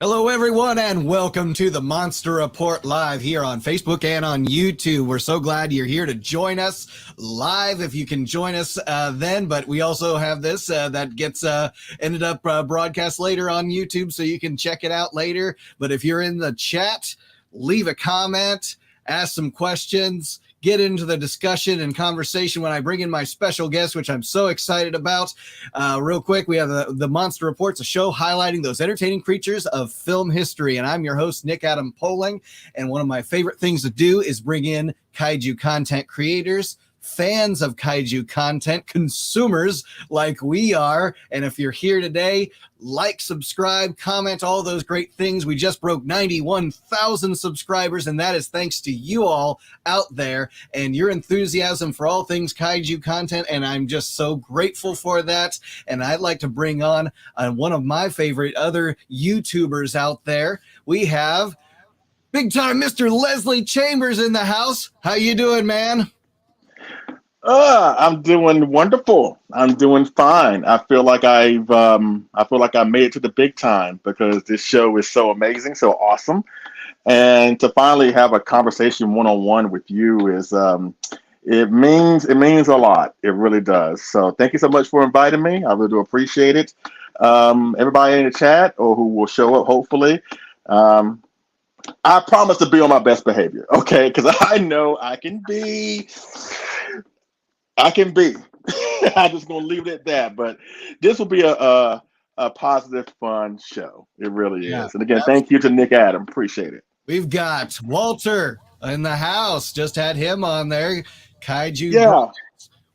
Hello, everyone, and welcome to the Monster Report live here on Facebook and on YouTube. We're so glad you're here to join us live if you can join us then. But we also have this that gets ended up broadcast later on YouTube, so you can check it out later. But if you're in the chat, leave a comment, ask some questions, get into the discussion and conversation when I bring in my special guest, which I'm so excited about. Real quick, we have the Monster Reports, a show highlighting those entertaining creatures of film history. And I'm your host, Nick Adam Poling. And one of my favorite things to do is bring in kaiju content creators, fans of kaiju content, consumers like we are. And if you're here today, like, subscribe, comment, all those great things. We just broke 91,000 subscribers, and that is thanks to you all out there and your enthusiasm for all things kaiju content, and I'm just so grateful for that. And I'd like to bring on one of my favorite other YouTubers out there. We have big time Mr. Leslie Chambers in the house. How you doing, man? I'm doing wonderful. I'm doing fine. I feel like I made it to the big time because this show is so amazing, so awesome. And to finally have a conversation one-on-one with you is it means a lot. It really does. So thank you so much for inviting me. I really do appreciate it. Everybody in the chat or who will show up, hopefully. I promise to be on my best behavior, okay? Because I know I can be. I'm just gonna leave it at that. But this will be a positive, fun show. It really is. And again, thank you to Nick Adam. Appreciate it. We've got Walter in the house. Just had him on there. Kaiju. Yeah.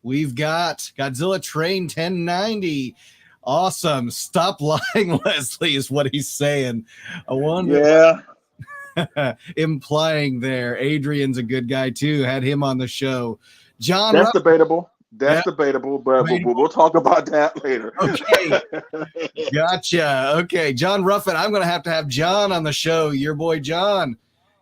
We've got Godzilla Train 1090. Awesome. Stop lying, Leslie, is what he's saying. I wonder. Yeah. Implying there. Adrian's a good guy too. Had him on the show. John. That's debatable. That's debatable, but we'll talk about that later. Okay. Gotcha. Okay. John Ruffin. I'm going to have John on the show. Your boy, John.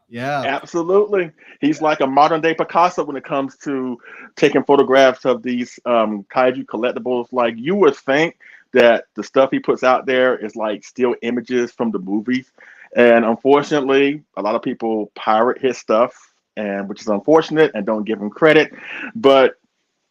Yeah. Absolutely. He's like a modern day Picasso when it comes to taking photographs of these kaiju collectibles. Like, you would think that the stuff he puts out there is like still images from the movies. And unfortunately, a lot of people pirate his stuff, and which is unfortunate, and don't give him credit. But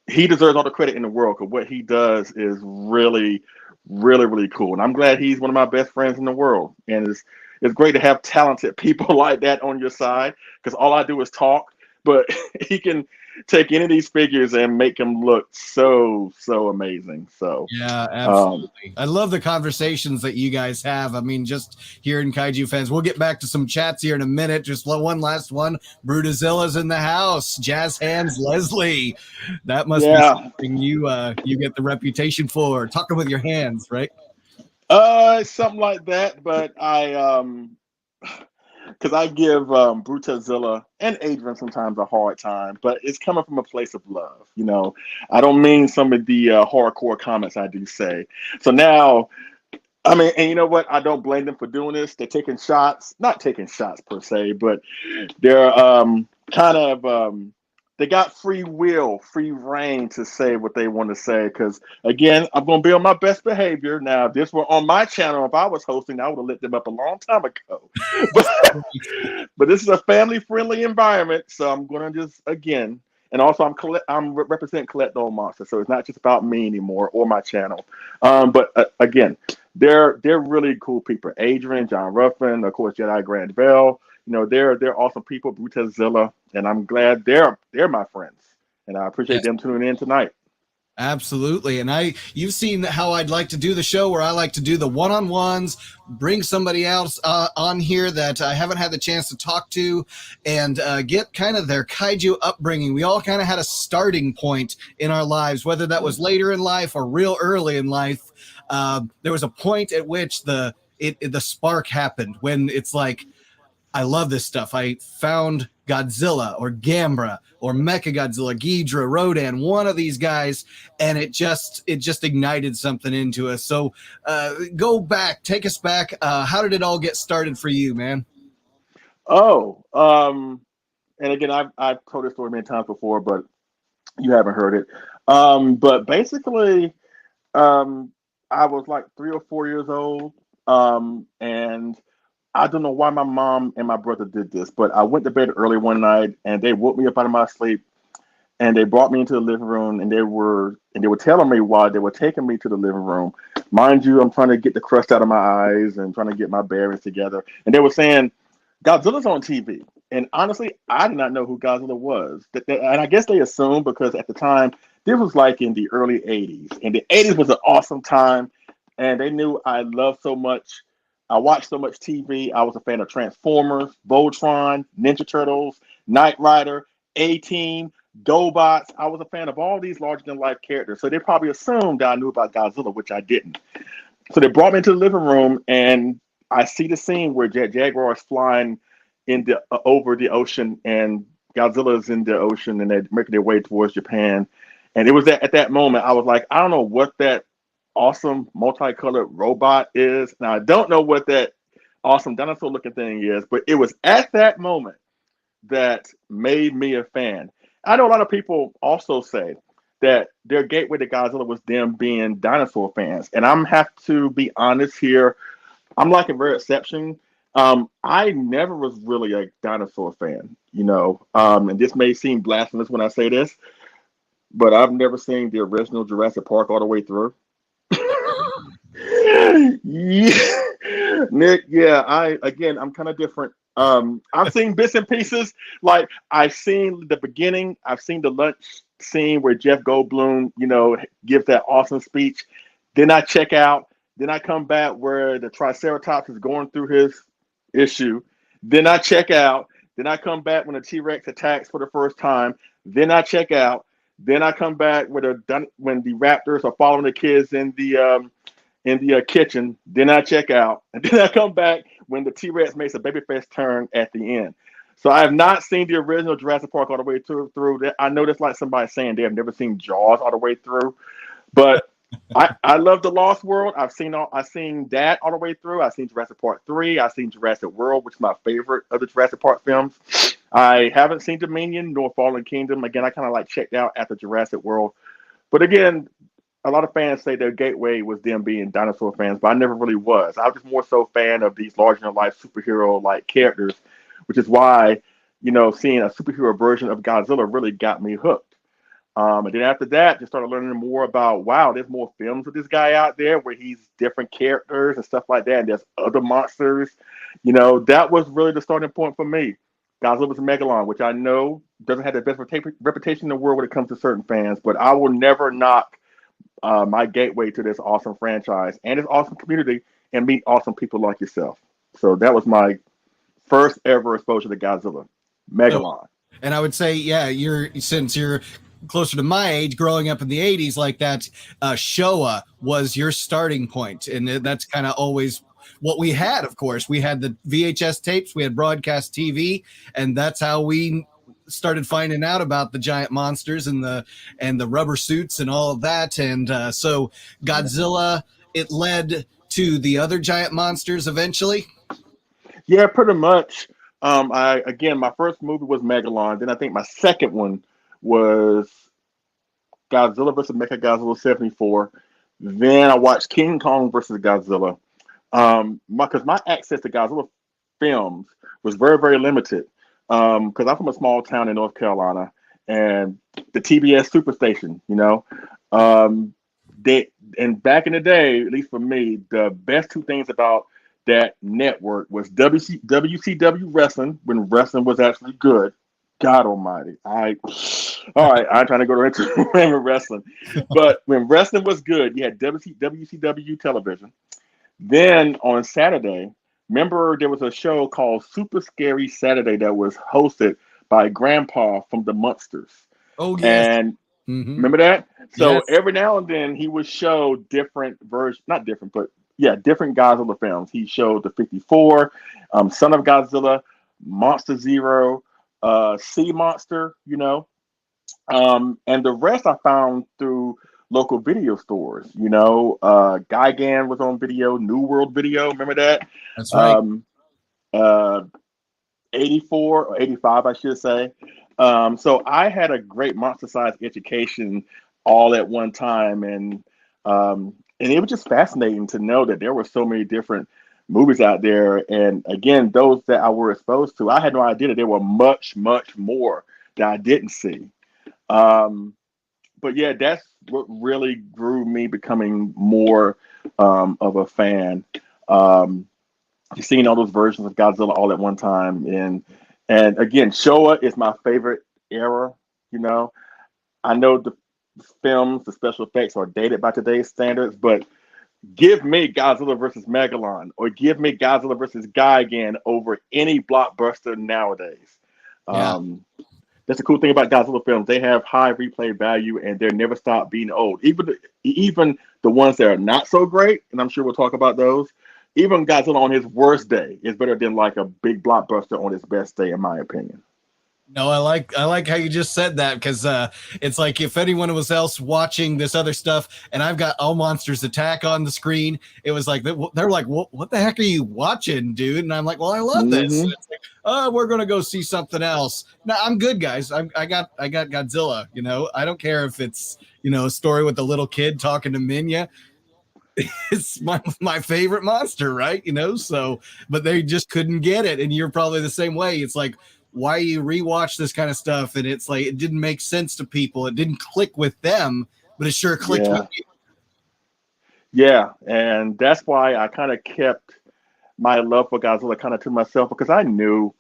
he deserves all the credit in the world because what he does is really, really, really cool. And I'm glad he's one of my best friends in the world. And it's great to have talented people like that on your side, because all I do is talk, but he can take any of these figures and make them look so amazing. So yeah, absolutely. I love the conversations that you guys have. I mean, just hearing kaiju fans. We'll get back to some chats here in a minute. Just one last one. Brutazilla's in the house. Jazz hands, Leslie. That must be something you get the reputation for, talking with your hands, right? Something like that. But because I give Brutazilla and Adrian sometimes a hard time, but it's coming from a place of love. You know, I don't mean some of the hardcore comments I do say. So now, I mean, and you know what? I don't blame them for doing this. They're taking shots, not taking shots per se, but they're kind of they got free will, free reign to say what they want to say. Because again, I'm going to be on my best behavior. Now, if this were on my channel, if I was hosting, I would have lit them up a long time ago. But this is a family-friendly environment, so I'm going to just, again, and also I'm representing Collect All Monsters, so it's not just about me anymore or my channel. But again, they're really cool people. Adrian, John Ruffin, of course, Jedi Grand Bell. You know, they're awesome people, Brutazilla, and I'm glad they're my friends, and I appreciate them tuning in tonight. Absolutely. And you've seen how I'd like to do the show, where I like to do the one-on-ones, bring somebody else on here that I haven't had the chance to talk to, and get kind of their kaiju upbringing. We all kind of had a starting point in our lives, whether that was later in life or real early in life. There was a point at which the spark happened, when it's like, I love this stuff. I found Godzilla or Gambra or Mechagodzilla, Ghidra, Rodan, one of these guys, and it just ignited something into us. So go back, take us back. How did it all get started for you, man? And again, I've told this story many times before, but you haven't heard it. But basically, I was like 3 or 4 years old, and I don't know why my mom and my brother did this, but I went to bed early one night and they woke me up out of my sleep and they brought me into the living room and they were telling me while they were taking me to the living room. Mind you, I'm trying to get the crust out of my eyes and trying to get my bearings together. And they were saying, Godzilla's on TV. And honestly, I did not know who Godzilla was. And I guess they assumed because at the time, this was like in the early 80s. And the 80s was an awesome time. And they knew I loved so much. I watched so much TV. I was a fan of Transformers, Voltron, Ninja Turtles, Knight Rider, A-Team, GoBots. I was a fan of all these larger-than-life characters. So they probably assumed that I knew about Godzilla, which I didn't. So they brought me into the living room, and I see the scene where Jet Jaguar is flying over the ocean, and Godzilla is in the ocean, and they're making their way towards Japan. And it was at that moment I was like, I don't know what that awesome multicolored robot is. Now I don't know what that awesome dinosaur-looking thing is, but it was at that moment that made me a fan. I know a lot of people also say that their gateway to Godzilla was them being dinosaur fans, and I'm have to be honest here. I'm like a rare exception. I never was really a dinosaur fan, and this may seem blasphemous when I say this, but I've never seen the original Jurassic Park all the way through. Yeah, Nick. Yeah, I'm kind of different. I've seen bits and pieces. Like I've seen the beginning. I've seen the lunch scene where Jeff Goldblum, gives that awesome speech. Then I check out. Then I come back where the Triceratops is going through his issue. Then I check out. Then I come back when the T-Rex attacks for the first time. Then I check out. Then I come back when the raptors are following the kids in the kitchen. Then I check out, and then I come back when the T-Rex makes a babyface turn at the end. So I have not seen the original Jurassic Park all the way through. I know that's like somebody saying they have never seen Jaws all the way through, but I love the Lost World. I've seen that all the way through. I've seen Jurassic Park 3. I've seen Jurassic World, which is my favorite of the Jurassic Park films. I haven't seen Dominion nor Fallen Kingdom. Again, I kind of like checked out after Jurassic World. But again, a lot of fans say their gateway was them being dinosaur fans, but I never really was. I was just more so a fan of these larger-than-life superhero-like characters, which is why, seeing a superhero version of Godzilla really got me hooked. And then after that, just started learning more about, wow, there's more films with this guy out there where he's different characters and stuff like that. And there's other monsters. That was really the starting point for me. Godzilla was a Megalon, which I know doesn't have the best reputation in the world when it comes to certain fans, but I will never knock my gateway to this awesome franchise and this awesome community and meet awesome people like yourself. So that was my first ever exposure to Godzilla, Megalon. Oh, and I would say, yeah, since you're closer to my age, growing up in the 80s like that, Showa was your starting point, and that's kind of always what we had. Of course, we had the VHS tapes, we had broadcast TV, and that's how we started finding out about the giant monsters and the rubber suits and all of that. And so Godzilla, it led to the other giant monsters eventually. Yeah, pretty much. My first movie was Megalon. Then I think my second one was Godzilla vs. Mechagodzilla 74. Then I watched King Kong versus Godzilla. Because my access to Godzilla films was very, very limited. Because I'm from a small town in North Carolina, and the TBS Superstation, and back in the day, at least for me, the best two things about that network was WCW wrestling, when wrestling was actually good. God Almighty! I'm trying to go into wrestling, but when wrestling was good, you had WCW television. Then on Saturday, remember there was a show called Super Scary Saturday that was hosted by Grandpa from the Munsters. Oh yes, and remember that? So yes. Every now and then he would show different versions, not different, but different Godzilla films. He showed the 54, Son of Godzilla, Monster Zero, Sea Monster, and the rest I found through local video stores. Gigan was on video, New World Video, remember that? That's right. 84 or 85, I should say. So I had a great monster science education all at one time, and it was just fascinating to know that there were so many different movies out there. And again, those that I were exposed to, I had no idea that there were much, much more that I didn't see. Um, but yeah, that's what really grew me becoming more of a fan. Um, Seeing all those versions of Godzilla all at one time, and again, Showa is my favorite era. You know, I know the films, the special effects are dated by today's standards, but give me Godzilla versus Megalon or give me Godzilla versus Gigan over any blockbuster nowadays. Yeah. Um, that's the cool thing about Godzilla films. They have high replay value and they never stop being old. Even the ones that are not so great, and I'm sure we'll talk about those. Even Godzilla on his worst day is better than like a big blockbuster on his best day, in my opinion. No, I like how you just said that because it's like if anyone was else watching this other stuff and I've got All Monsters Attack on the screen, it was like they're like, what the heck are you watching, dude? And I'm like, well, I love this. And it's like, oh, we're gonna go see something else. No, I'm good, guys. I got Godzilla. You know, I don't care if it's a story with a little kid talking to Minya. It's my favorite monster, right? So, but they just couldn't get it, and you're probably the same way. It's like, why you rewatch this kind of stuff, and it's like it didn't make sense to people. It didn't click with them, but it sure clicked with you. Yeah, and that's why I kind of kept my love for Godzilla kind of to myself because I knew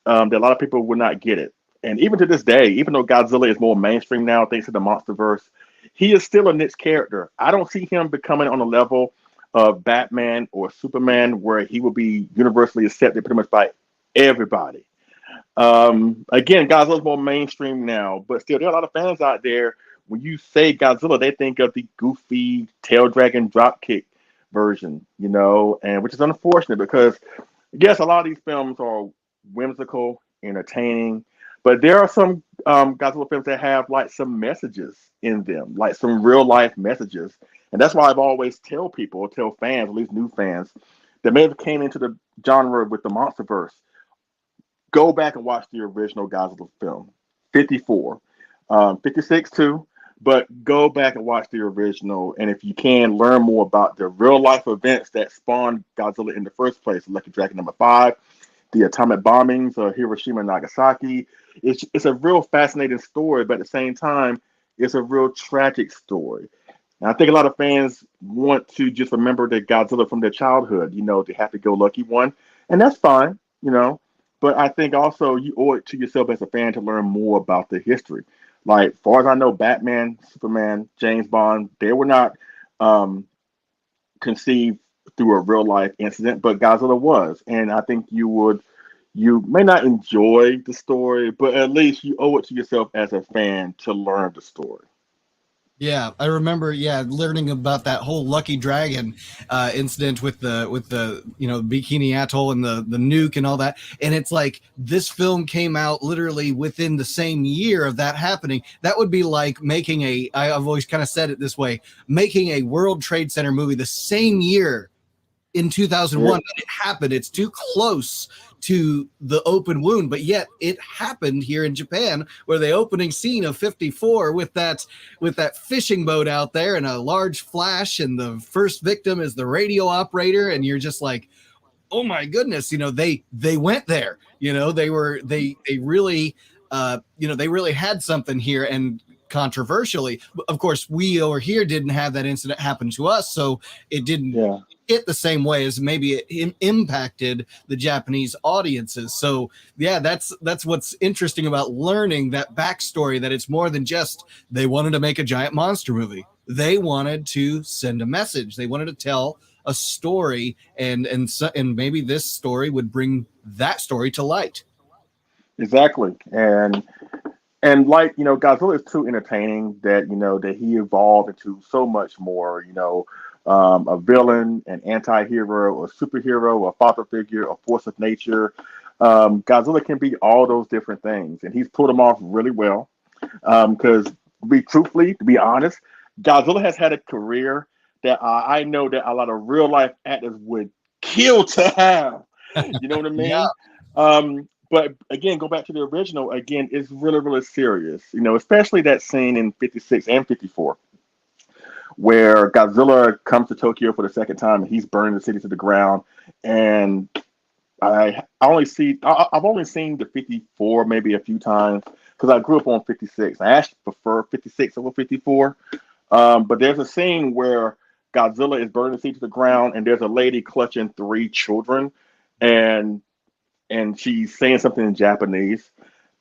that a lot of people would not get it. And even to this day, even though Godzilla is more mainstream now, thanks to the MonsterVerse, he is still a niche character. I don't see him becoming on a level of Batman or Superman where he will be universally accepted pretty much by everybody. Again, Godzilla's more mainstream now, but still, there are a lot of fans out there. When you say Godzilla, they think of the goofy tail dragon dropkick version, and which is unfortunate because, yes, a lot of these films are whimsical, entertaining, but there are some Godzilla films that have like some messages in them, like some real life messages, and that's why I've always tell fans, at least new fans, that may have came into the genre with the MonsterVerse. Go back and watch the original Godzilla film, 54, 56 too, but go back and watch the original. And if you can, learn more about the real life events that spawned Godzilla in the first place. Lucky Dragon #5, the atomic bombings of Hiroshima and Nagasaki. It's a real fascinating story, but at the same time, it's a real tragic story. And I think a lot of fans want to just remember the Godzilla from their childhood, the happy-go-lucky one, and that's fine, But I think also you owe it to yourself as a fan to learn more about the history. Like, far as I know, Batman, Superman, James Bond, they were not conceived through a real life incident, but Godzilla was. And I think you may not enjoy the story, but at least you owe it to yourself as a fan to learn the story. Yeah, I remember. Yeah, learning about that whole Lucky Dragon incident with the Bikini Atoll and the nuke and all that. And it's like this film came out literally within the same year of that happening. That would be like making I've always kind of said it this way, making a World Trade Center movie the same year in 2001 that it happened. It's too close to the open wound, but yet it happened here in Japan, where the opening scene of 54 with that fishing boat out there and a large flash, and the first victim is the radio operator, and you're just like, oh my goodness, they went there, they really they really had something here. And controversially, of course, we over here didn't have that incident happen to us, so it didn't hit the same way as maybe it impacted the Japanese audiences. So yeah, that's what's interesting about learning that backstory, that it's more than just they wanted to make a giant monster movie. They wanted to send a message. They wanted to tell a story, and maybe this story would bring that story to light. Exactly. And like, Godzilla is too entertaining that he evolved into so much more, a villain, an anti-hero, a superhero, a father figure, a force of nature. Godzilla can be all those different things, and he's pulled them off really well. Because to be honest, Godzilla has had a career that I know that a lot of real life actors would kill to have. You know what I mean? Yeah. But again, go back to the original. Again, it's really, really serious. Especially that scene in 56 and 54, where Godzilla comes to Tokyo for the second time and he's burning the city to the ground. and I've only seen the 54 maybe a few times because I grew up on 56. I actually prefer 56 over 54. But there's a scene where Godzilla is burning the seat to the ground, and there's a lady clutching three children, and she's saying something in Japanese.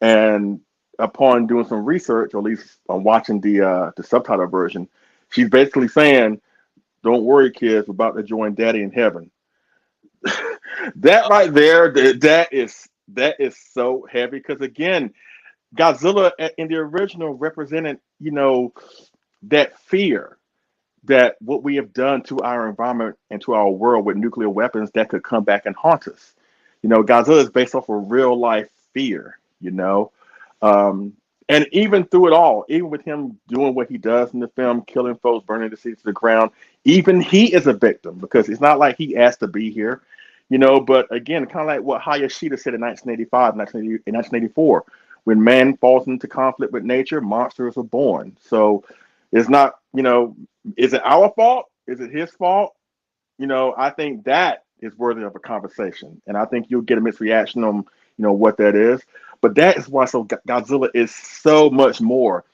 And upon doing some research, or at least on watching the subtitle version, she's basically saying, "Don't worry, kids, we're about to join Daddy in heaven." That right there, that is so heavy because again, Godzilla in the original represented, that fear that what we have done to our environment and to our world with nuclear weapons that could come back and haunt us. Godzilla is based off of real life fear, and even through it all, even with him doing what he does in the film, killing folks, burning the seats to the ground, even he is a victim because it's not like he asked to be here. But again, kind of like what Hayashida said in 1985, 1984, when man falls into conflict with nature, monsters are born. So it's not, is it our fault? Is it his fault? I think that is worthy of a conversation. And I think you'll get a mixed reaction on, what that is. But that is why Godzilla is so much more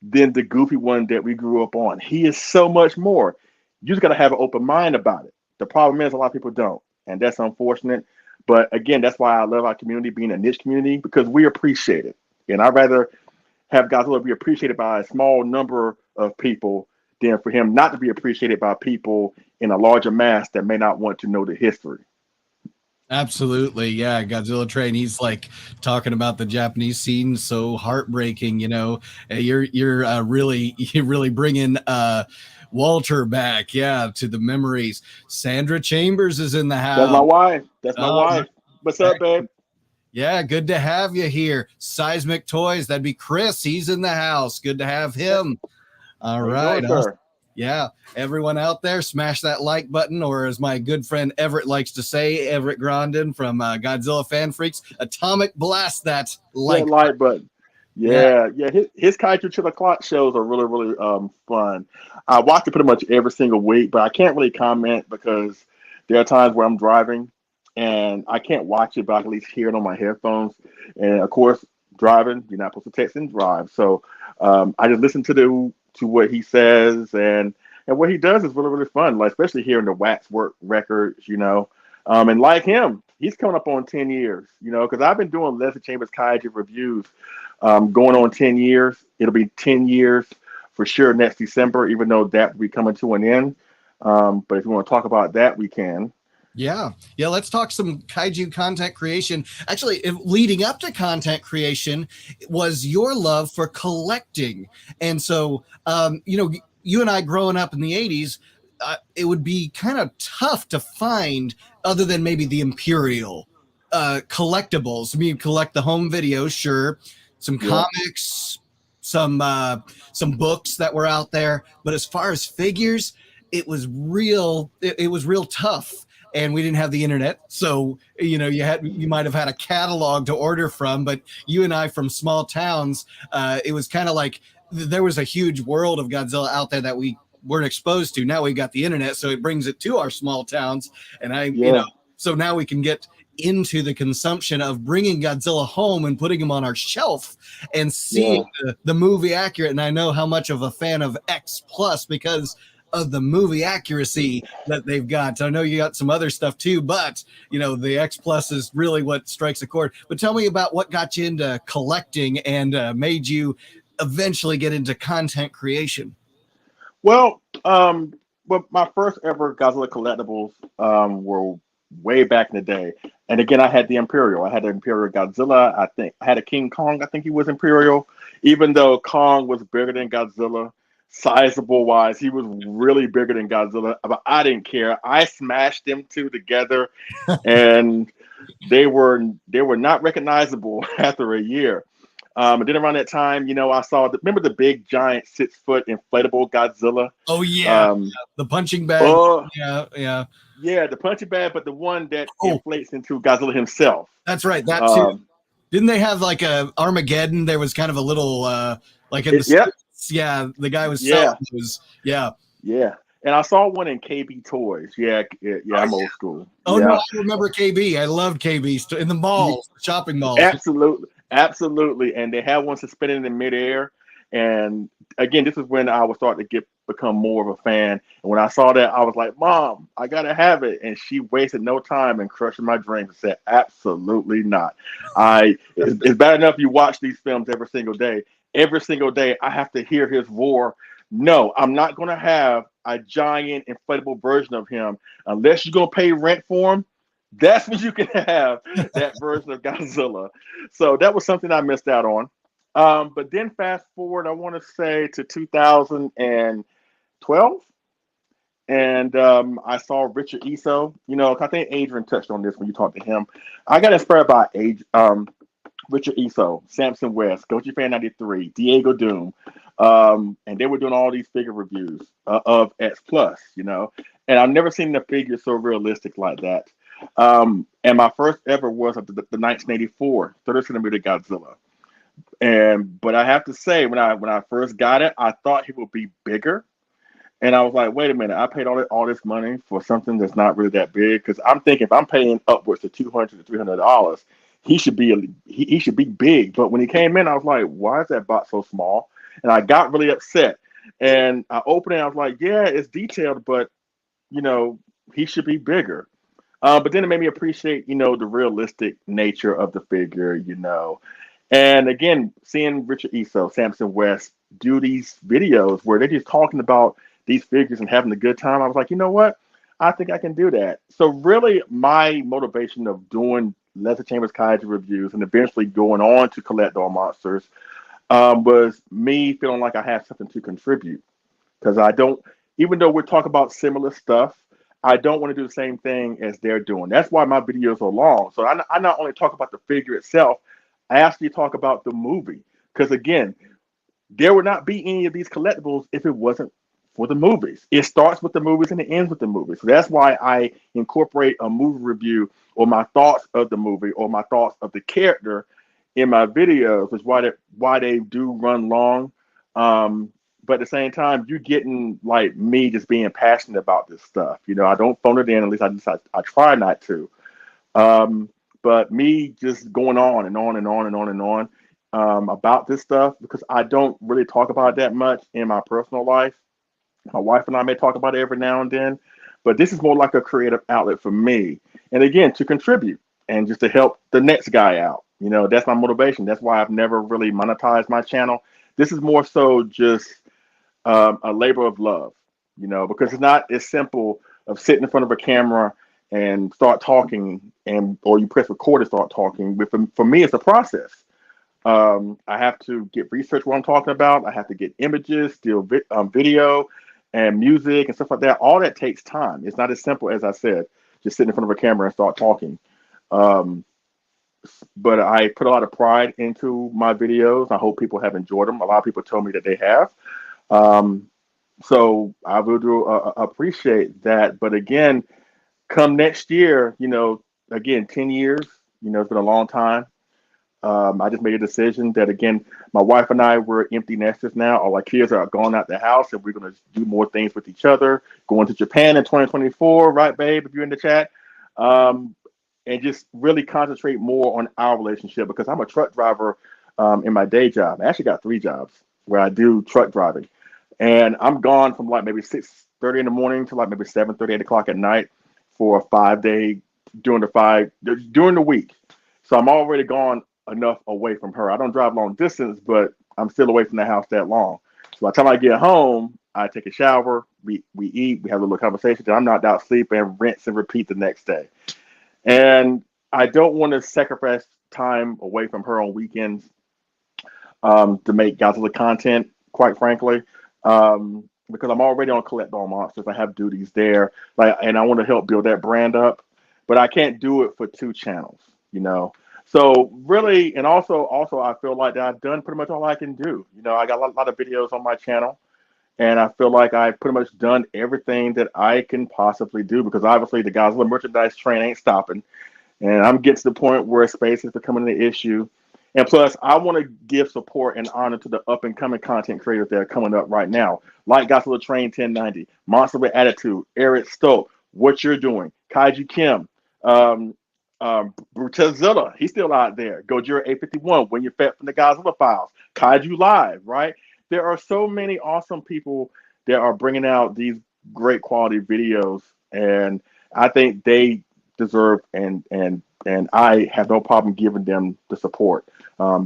than the goofy one that we grew up on. He is so much more. You just got to have an open mind about it. The problem is a lot of people don't. And that's unfortunate. But again, that's why I love our community being a niche community because we appreciate it. And I'd rather have Godzilla be appreciated by a small number of people than for him not to be appreciated by people in a larger mass that may not want to know the history. Absolutely. Yeah. Godzilla Train. He's like talking about the Japanese scene. So heartbreaking, you're really bringing, Walter back, to the memories. Sandra Chambers is in the house. That's my wife. That's my wife. What's up, babe? Yeah, good to have you here. Seismic Toys, that'd be Chris. He's in the house. Good to have him. All right. Yeah, everyone out there, smash that like button, or as my good friend Everett likes to say, Everett Grondin from Godzilla Fan Freaks, atomic blast that like button. Yeah. His Kaiju Chill O'Clock shows are really, really fun. I watch it pretty much every single week, but I can't really comment because there are times where I'm driving and I can't watch it, but I can at least hear it on my headphones. And of course, driving, you're not supposed to text and drive. So I just listen to what he says, and what he does is really, really fun, like especially hearing the Waxwork records, and like him, he's coming up on 10 years, because I've been doing Leslie Chambers Kaiju reviews going on 10 years. It'll be 10 years for sure next December, even though that will be coming to an end. But if you want to talk about that, we can. Yeah. Let's talk some kaiju content creation. Actually, leading up to content creation was your love for collecting. And so, you and I growing up in the 80s, it would be kind of tough to find other than maybe the Imperial collectibles. I mean, collect the home videos, sure. Some comics, some books that were out there. But as far as figures, it was real tough. And we didn't have the internet, so you might have had a catalog to order from. But you and I from small towns, it was kind of like there was a huge world of Godzilla out there that we weren't exposed to. Now we've got the internet, so it brings it to our small towns, and so now we can get into the consumption of bringing Godzilla home and putting him on our shelf and seeing the movie accurate. And I know how much of a fan of X Plus because of the movie accuracy that they've got. I know you got some other stuff too, but the X Plus is really what strikes a chord. But tell me about what got you into collecting and made you eventually get into content creation. Well, my first ever Godzilla collectibles were way back in the day. And again, I had the Imperial. I had the Imperial Godzilla. I think I had a King Kong. I think he was Imperial, even though Kong was bigger than Godzilla. Sizable wise, he was really bigger than Godzilla, but I didn't care. I smashed them two together, and they were not recognizable after a year. And then around that time, I saw remember the big giant 6-foot inflatable Godzilla? Oh yeah, the punching bag. Yeah, the punching bag, but the one that inflates into Godzilla himself. That's right. That too. Didn't they have like a Armageddon? There was kind of a little like in the. Yep. Yeah, the guy was selling those. Yeah. And I saw one in KB Toys. Yeah, I'm old school. Oh yeah. no, I remember KB. I loved KB in the malls, shopping malls. Absolutely. And they had one suspended in midair. And again, this is when I was starting to become more of a fan. And when I saw that, I was like, Mom, I gotta have it. And she wasted no time in crushing my dreams and said, absolutely not. It's bad enough you watch these films every single day. Every single day I have to hear his roar. No, I'm not gonna have a giant inflatable version of him unless you're gonna pay rent for him. That's when you can have that version of Godzilla. So that was something I missed out on. But then fast forward, I want to say to 2012, and I saw Richard Eso. I think Adrian touched on this when you talked to him. I got inspired by Richard Eso, Samson West, Goji Fan 93, Diego Doom, and they were doing all these figure reviews of X Plus. And I've never seen the figure so realistic like that. And my first ever was of the 1984 30 centimeter Godzilla. But I have to say, when I first got it, I thought he would be bigger. And I was like, wait a minute, I paid all this money for something that's not really that big. Because I'm thinking if I'm paying upwards of $200 to $300, he should be big. But when he came in, I was like, why is that box so small? And I got really upset. And I opened it, I was like, yeah, it's detailed, but he should be bigger. But then it made me appreciate, the realistic nature of the figure, And again, seeing Richard Eso, Samson West do these videos where they're just talking about these figures and having a good time, I was like, you know what? I think I can do that. So really my motivation of doing Leslie Chambers Kaiju reviews and eventually going on to collect all monsters was me feeling like I had something to contribute. Because even though we're talking about similar stuff, I don't want to do the same thing as they're doing. That's why my videos are long. So I not only talk about the figure itself, I actually talk about the movie. Because again, there would not be any of these collectibles if it wasn't for the movies. It starts with the movies and it ends with the movies. So that's why I incorporate a movie review or my thoughts of the movie or my thoughts of the character in my videos, which is why they do run long. But at the same time, you're getting like me just being passionate about this stuff. I don't phone it in. At least I try not to. But me just going on and on and on and on and on about this stuff because I don't really talk about it that much in my personal life. My wife and I may talk about it every now and then, but this is more like a creative outlet for me. And again, to contribute and just to help the next guy out. That's my motivation. That's why I've never really monetized my channel. This is more so just a labor of love, because it's not as simple of sitting in front of a camera and start talking or you press record and start talking. But for me, it's a process. I have to get research what I'm talking about. I have to get images, still video and music and stuff like that. All that takes time. It's not as simple as I said, just sitting in front of a camera and start talking. But I put a lot of pride into my videos. I hope people have enjoyed them. A lot of people told me that they have. So I will appreciate that. But again, come next year, again, 10 years, it's been a long time. I just made a decision that, again, my wife and I, we're empty nesters now. All our kids are gone out the house and we're going to do more things with each other. Going to Japan in 2024, right, babe, if you're in the chat. And just really concentrate more on our relationship because I'm a truck driver in my day job. I actually got 3 jobs where I do truck driving. And I'm gone from like maybe 6:30 in the morning to like maybe 7:30, 8 o'clock at night for a 5-day during the week. So I'm already gone enough away from her. I don't drive long distance, but I'm still away from the house that long. So by the time I get home, I take a shower, we eat, we have a little conversation, then I'm knocked out, sleep, and rinse and repeat the next day. And I don't want to sacrifice time away from her on weekends to make Godzilla content, quite frankly, because I'm already on Collect All Monsters. I have duties there, and I want to help build that brand up, but I can't do it for 2 channels, So really, and also I feel like that I've done pretty much all I can do. I got a lot of videos on my channel, and I feel like I've pretty much done everything that I can possibly do because obviously the Godzilla merchandise train ain't stopping. And I'm getting to the point where space is becoming an issue. And plus, I want to give support and honor to the up and coming content creators that are coming up right now, like Godzilla Train 1090, Monster with Attitude, Eric Stoke, what you're doing, Kaiju Kim, um, Brutazilla, he's still out there. Gojira 851, When You're Fed from the Godzilla Files, Kaiju Live, right? There are so many awesome people that are bringing out these great quality videos, and I think they deserve and I have no problem giving them the support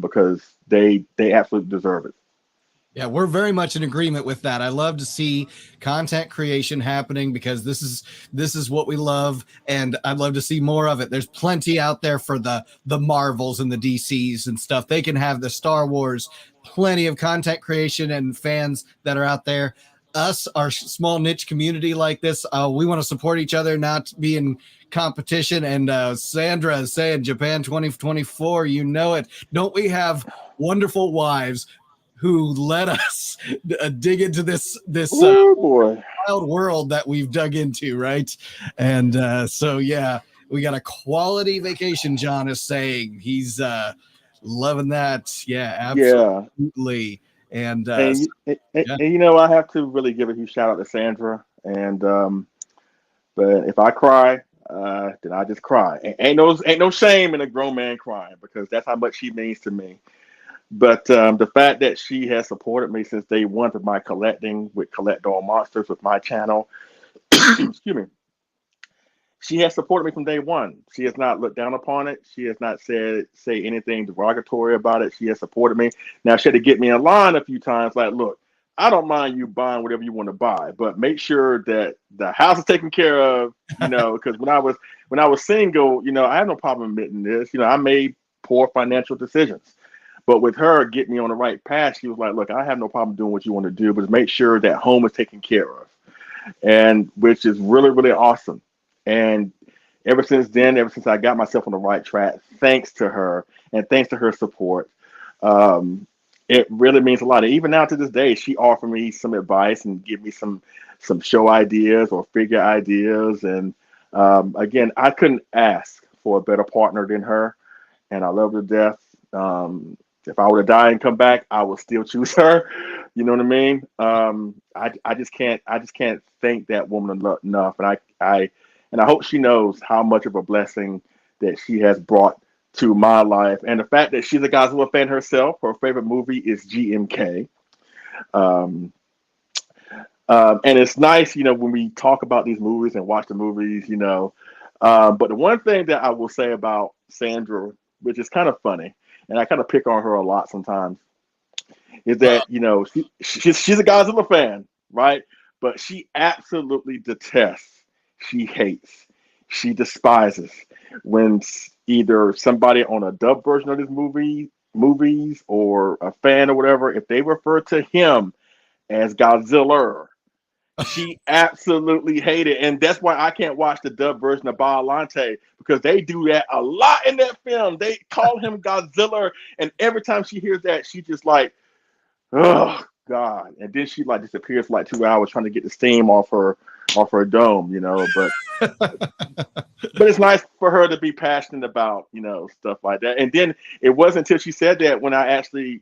because they absolutely deserve it. Yeah, we're very much in agreement with that. I love to see content creation happening because this is what we love, and I'd love to see more of it. There's plenty out there for the Marvels and the DCs and stuff. They can have the Star Wars, plenty of content creation and fans that are out there. Us, our small niche community like this, we want to support each other, not be in competition. And Sandra is saying Japan 2024, you know it. Don't we have wonderful wives who let us dig into this boy. wild world that we've dug into, right? And so yeah, we got a quality vacation. John is saying he's loving that. Yeah, absolutely. Yeah. And you know, I have to really give a huge shout out to Sandra. And but if I cry, then I just cry. Ain't no shame in a grown man crying, because that's how much she means to me. But the fact that she has supported me since day one of my collecting with Collect All Monsters with my channel, excuse me, she has supported me from day one. She has not looked down upon it. She has not say anything derogatory about it. She has supported me. Now, she had to get me in line a few times. Like, look, I don't mind you buying whatever you want to buy, but make sure that the house is taken care of. You know, because when I was single, you know, I have no problem admitting this. You know, I made poor financial decisions. But with her getting me on the right path, she was like, look, I have no problem doing what you want to do, but make sure that home is taken care of. And which is really, really awesome. And ever since then, ever since I got myself on the right track, thanks to her and thanks to her support, it really means a lot. And even now to this day, she offered me some advice and give me some show ideas or figure ideas. And again, I couldn't ask for a better partner than her. And I love her to death. If I were to die and come back, I would still choose her. You know what I mean? I just can't thank that woman enough. And I hope she knows how much of a blessing that she has brought to my life. And the fact that she's a Godzilla fan herself, her favorite movie is GMK. And it's nice, you know, when we talk about these movies and watch the movies, you know. But the one thing that I will say about Sandra, which is kind of funny, and I kind of pick on her a lot sometimes, is that, you know, she's a Godzilla fan, right? But she absolutely detests, she hates, she despises when either somebody on a dub version of this movies or a fan or whatever, if they refer to him as Godzilla, she absolutely hated it. And that's why I can't watch the dub version of Biollante, because they do that a lot in that film. They call him Godzilla, and every time she hears that, she just like, oh God. And then she like disappears for like 2 hours trying to get the steam off her dome, you know. But it's nice for her to be passionate about, you know, stuff like that. And then it wasn't until she said that when I actually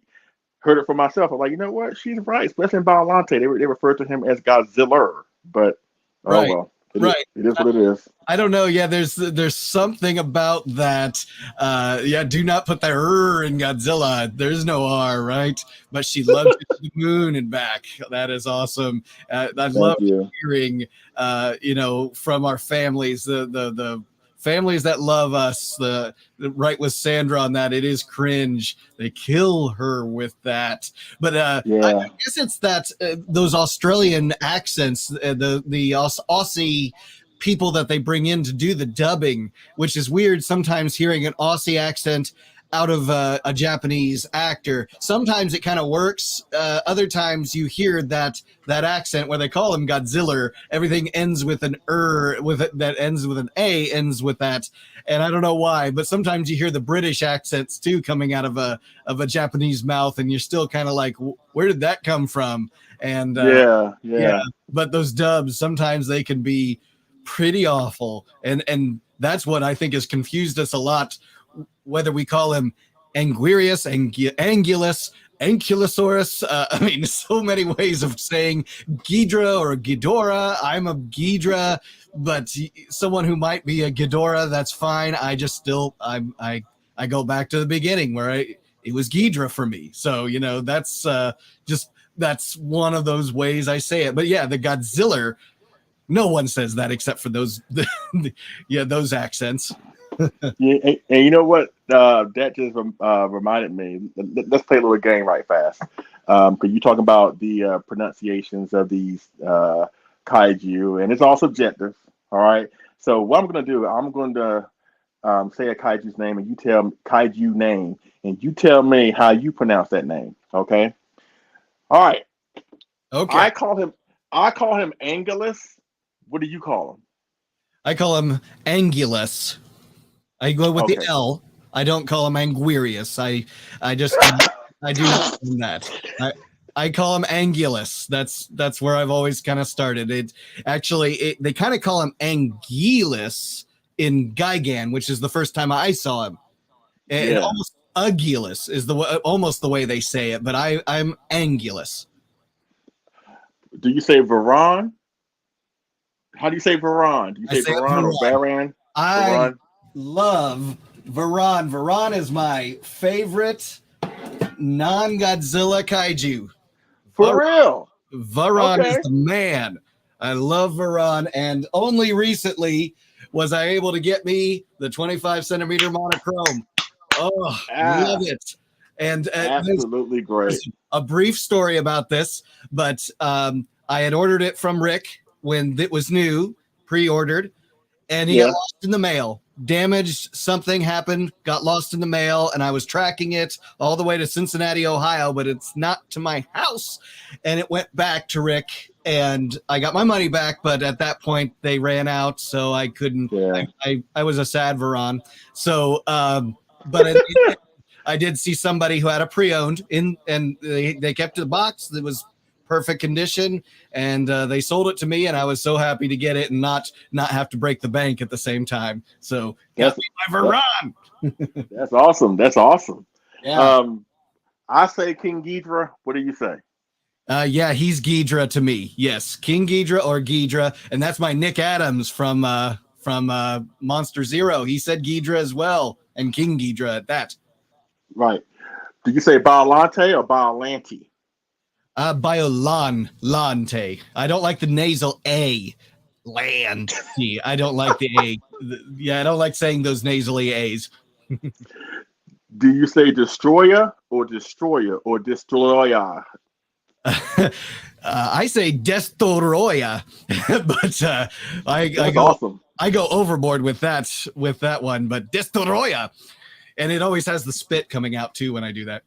heard it for myself. I'm like, you know what? She's right. Especially in Biollante, they refer to him as Godzilla. But right. Well, it is what it is. I don't know. Yeah, there's something about that. Yeah, do not put the R in Godzilla. There's no R, right? But she loves it to the moon and back. That is awesome. I love hearing, you know, from our families, the families that love us, the right with Sandra on that. It is cringe. They kill her with that. But I guess it's that those Australian accents, the Aussie people that they bring in to do the dubbing, which is weird sometimes hearing an Aussie accent out of a Japanese actor. Sometimes it kind of works. Other times you hear that accent where they call him Godzilla, everything ends with an that ends with an A, ends with that. And I don't know why, but sometimes you hear the British accents too coming out of a Japanese mouth, and you're still kind of like, where did that come from? And yeah. But those dubs, sometimes they can be pretty awful. And that's what I think has confused us a lot, whether we call him Anguirius, Angulus, Ankylosaurus. I mean, so many ways of saying Ghidra or Ghidorah. I'm a Ghidra, but someone who might be a Ghidorah, that's fine. I just still, I go back to the beginning where it was Ghidra for me. So, that's one of those ways I say it. But yeah, the Godzilla, no one says that except for those, those accents. Yeah, and you know what? That just reminded me. Let's play a little game right fast. Because you're talking about the pronunciations of these kaiju, and it's all subjective. All right. So what I'm going to do, I'm going to say a kaiju's name, and you tell kaiju name, and you tell me how you pronounce that name. Okay. All right. Okay. I call him Angulus. What do you call him? I call him Angulus. I go with the L. I don't call him Anguirius. I just I do not do that. I call him Angulus. That's where I've always kind of started. They kind of call him Angulus in Gigan, which is the first time I saw him. And almost Agulus is almost the way they say it, but I'm Angulus. Do you say Varan? How do you say Varan? Do you say Varan or Varan? I love Varan. Varan is my favorite non-Godzilla kaiju. For real? Varan is the man. I love Varan, and only recently was I able to get me the 25 centimeter monochrome. Oh, love it. And absolutely great. A brief story about this, but I had ordered it from Rick when it was new, pre-ordered, and he got lost in the mail. Damaged, something happened, got lost in the mail, and I was tracking it all the way to Cincinnati, Ohio, but it's not to my house. And it went back to Rick, and I got my money back, but at that point they ran out, so I couldn't. I was a sad Varan. So, but I did see somebody who had a pre-owned and they kept the box. It was perfect condition, and they sold it to me, and I was so happy to get it and not have to break the bank at the same time. So got me my Varan. That's awesome. That's awesome. Yeah. I say King Ghidra. What do you say? Yeah, he's Ghidra to me. Yes, King Ghidra or Ghidra, and that's my Nick Adams from Monster Zero. He said Ghidra as well, and King Ghidra at that. Right. Do you say Biolante or Biolanti? Biolante. I don't like the nasal A. Land. I don't like the A. I don't like saying those nasally A's. Do you say destroyer or destroyer or destroyer? I say Destoroya, but awesome. I go overboard with that one, but Destoroya, and it always has the spit coming out too when I do that.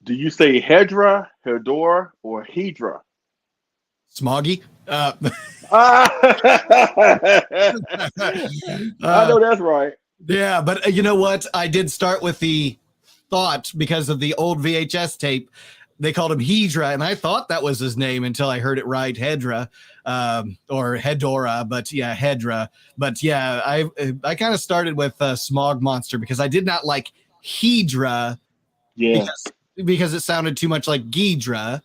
Do you say Hedra, Hedor, or Hedra? Smoggy. I know that's right. Yeah, but you know what? I did start with the thought because of the old VHS tape. They called him Hedra, and I thought that was his name until I heard it right, Hedra, or Hedora, but yeah, Hedra. But yeah, I kind of started with Smog Monster because I did not like Hedra, because it sounded too much like Ghidra,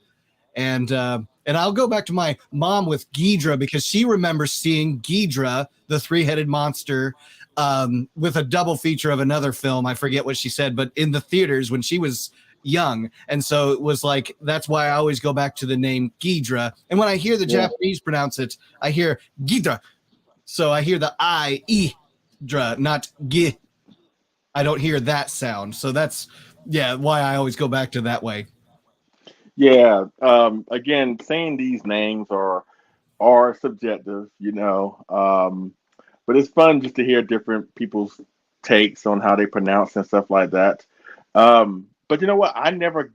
and I'll go back to my mom with Ghidra because she remembers seeing Ghidra, the three-headed monster, with a double feature of another film. I forget what she said, but in the theaters when she was young. And so it was like, that's why I always go back to the name Ghidra. And when I hear the Japanese pronounce it, I hear Ghidra. So I hear the I-E-dra, not G. I don't hear that sound. So that's, why I always go back to that way. Yeah. Again, saying these names are subjective, but it's fun just to hear different people's takes on how they pronounce and stuff like that. But you know what? I never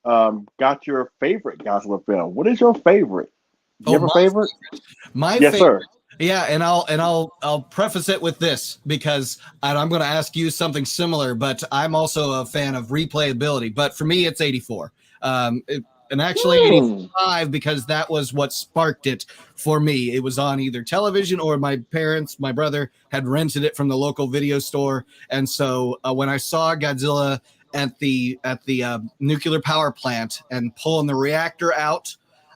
got your favorite Godzilla film. What is your favorite? You have a favorite? My favorite. Sir. Yeah, and I'll preface it with this because I'm going to ask you something similar, but I'm also a fan of replayability. But for me, it's 84. and actually 85 because that was what sparked it for me. It was on either television or my brother had rented it from the local video store. And so when I saw Godzilla at the nuclear power plant and pulling the reactor out,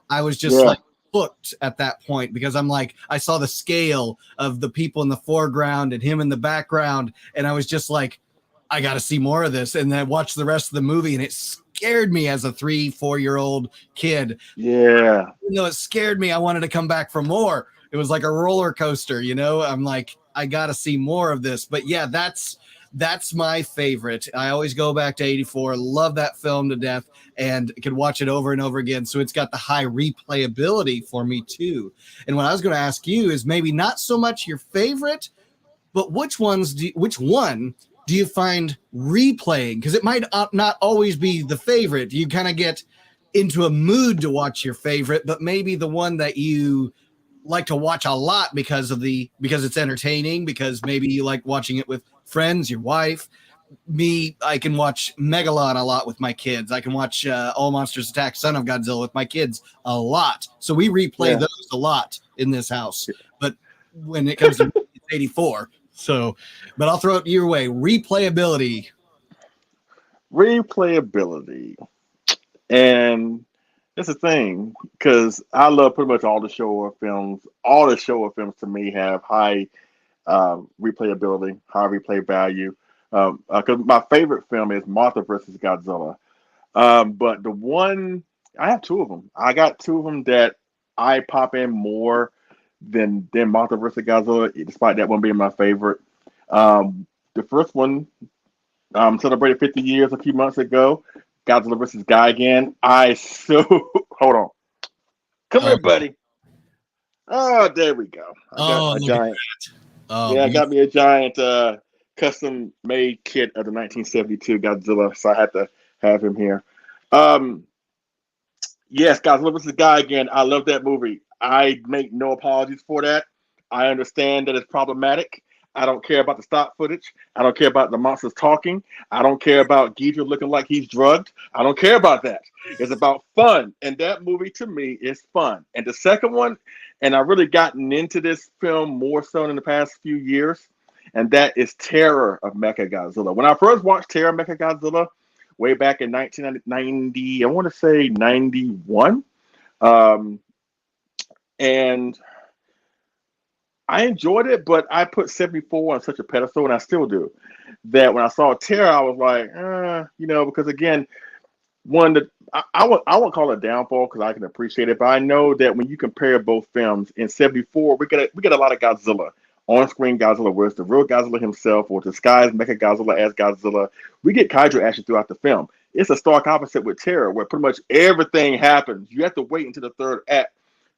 I was just like hooked at that point, because I'm like, I saw the scale of the people in the foreground and him in the background, and I was just like, I got to see more of this. And then watch the rest of the movie, and it scared me as a 3-4-year-old kid. Yeah. Even though it scared me, I wanted to come back for more. It was like a roller coaster, you know? I'm like, I got to see more of this. But yeah, that's my favorite. I always go back to 84. Love that film to death and could watch it over and over again. So it's got the high replayability for me too. And what I was going to ask you is maybe not so much your favorite, but which one do you find replaying? Because it might not always be the favorite. You kind of get into a mood to watch your favorite, but maybe the one that you like to watch a lot because it's entertaining, because maybe you like watching it with friends, your wife. Me, I can watch Megalon a lot with my kids. I can watch All Monsters Attack, Son of Godzilla with my kids a lot. So we replay those a lot in this house. But when it comes to 84, so, but I'll throw it your way. Replayability. And that's the thing, because I love pretty much all the Showa films. All the Showa films to me have high replayability, high replay value. Because my favorite film is MonsterVerse Godzilla. But the one, I have two of them. I got two of them that I pop in more than MonsterVerse Godzilla, despite that one being my favorite. The first one celebrated 50 years a few months ago. Godzilla versus Gigan. Hold on. Come here, buddy. Oh, there we go. I got a giant. I got me a giant custom made kit of the 1972 Godzilla, so I had to have him here. Yes, Godzilla vs. Gigan. I love that movie. I make no apologies for that. I understand that it's problematic. I don't care about the stock footage. I don't care about the monsters talking. I don't care about Ghidra looking like he's drugged. I don't care about that. It's about fun. And that movie, to me, is fun. And the second one, and I've really gotten into this film more so in the past few years, and that is Terror of Mechagodzilla. When I first watched Terror of Mechagodzilla way back in 1990, I want to say 91, and I enjoyed it, but I put 74 on such a pedestal, and I still do, that when I saw Terror, I was like, because again, I won't call it a downfall because I can appreciate it, but I know that when you compare both films in 74, we get a lot of Godzilla, on-screen Godzilla, where it's the real Godzilla himself or disguised Mechagodzilla as Godzilla. We get Kaiju action throughout the film. It's a stark opposite with Terror, where pretty much everything happens. You have to wait until the third act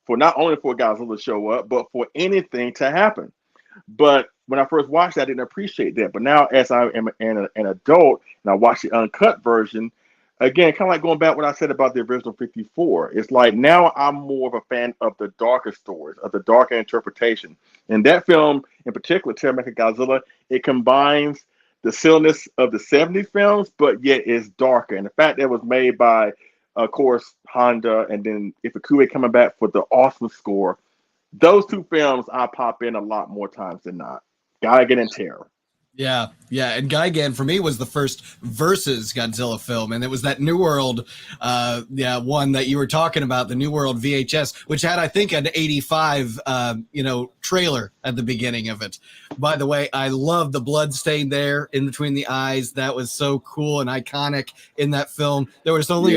for not only for Godzilla to show up, but for anything to happen. But when I first watched it, I didn't appreciate that. But now, as I am an adult and I watch the uncut version, again, kind of like going back what I said about the original 54, it's like now I'm more of a fan of the darker stories, of the darker interpretation. And that film, in particular, Terror of Mechagodzilla, it combines the silliness of the 70s films, but yet it's darker. And the fact that it was made by, of course, Honda, and then Ifukube coming back for the awesome score. Those two films I pop in a lot more times than not. Gigan and Terror. Yeah. And Gigan for me was the first versus Godzilla film, and it was that New World, one that you were talking about, the New World VHS, which had, I think, an 85, trailer at the beginning of it. By the way, I love the blood stain there in between the eyes. That was so cool and iconic in that film. There was only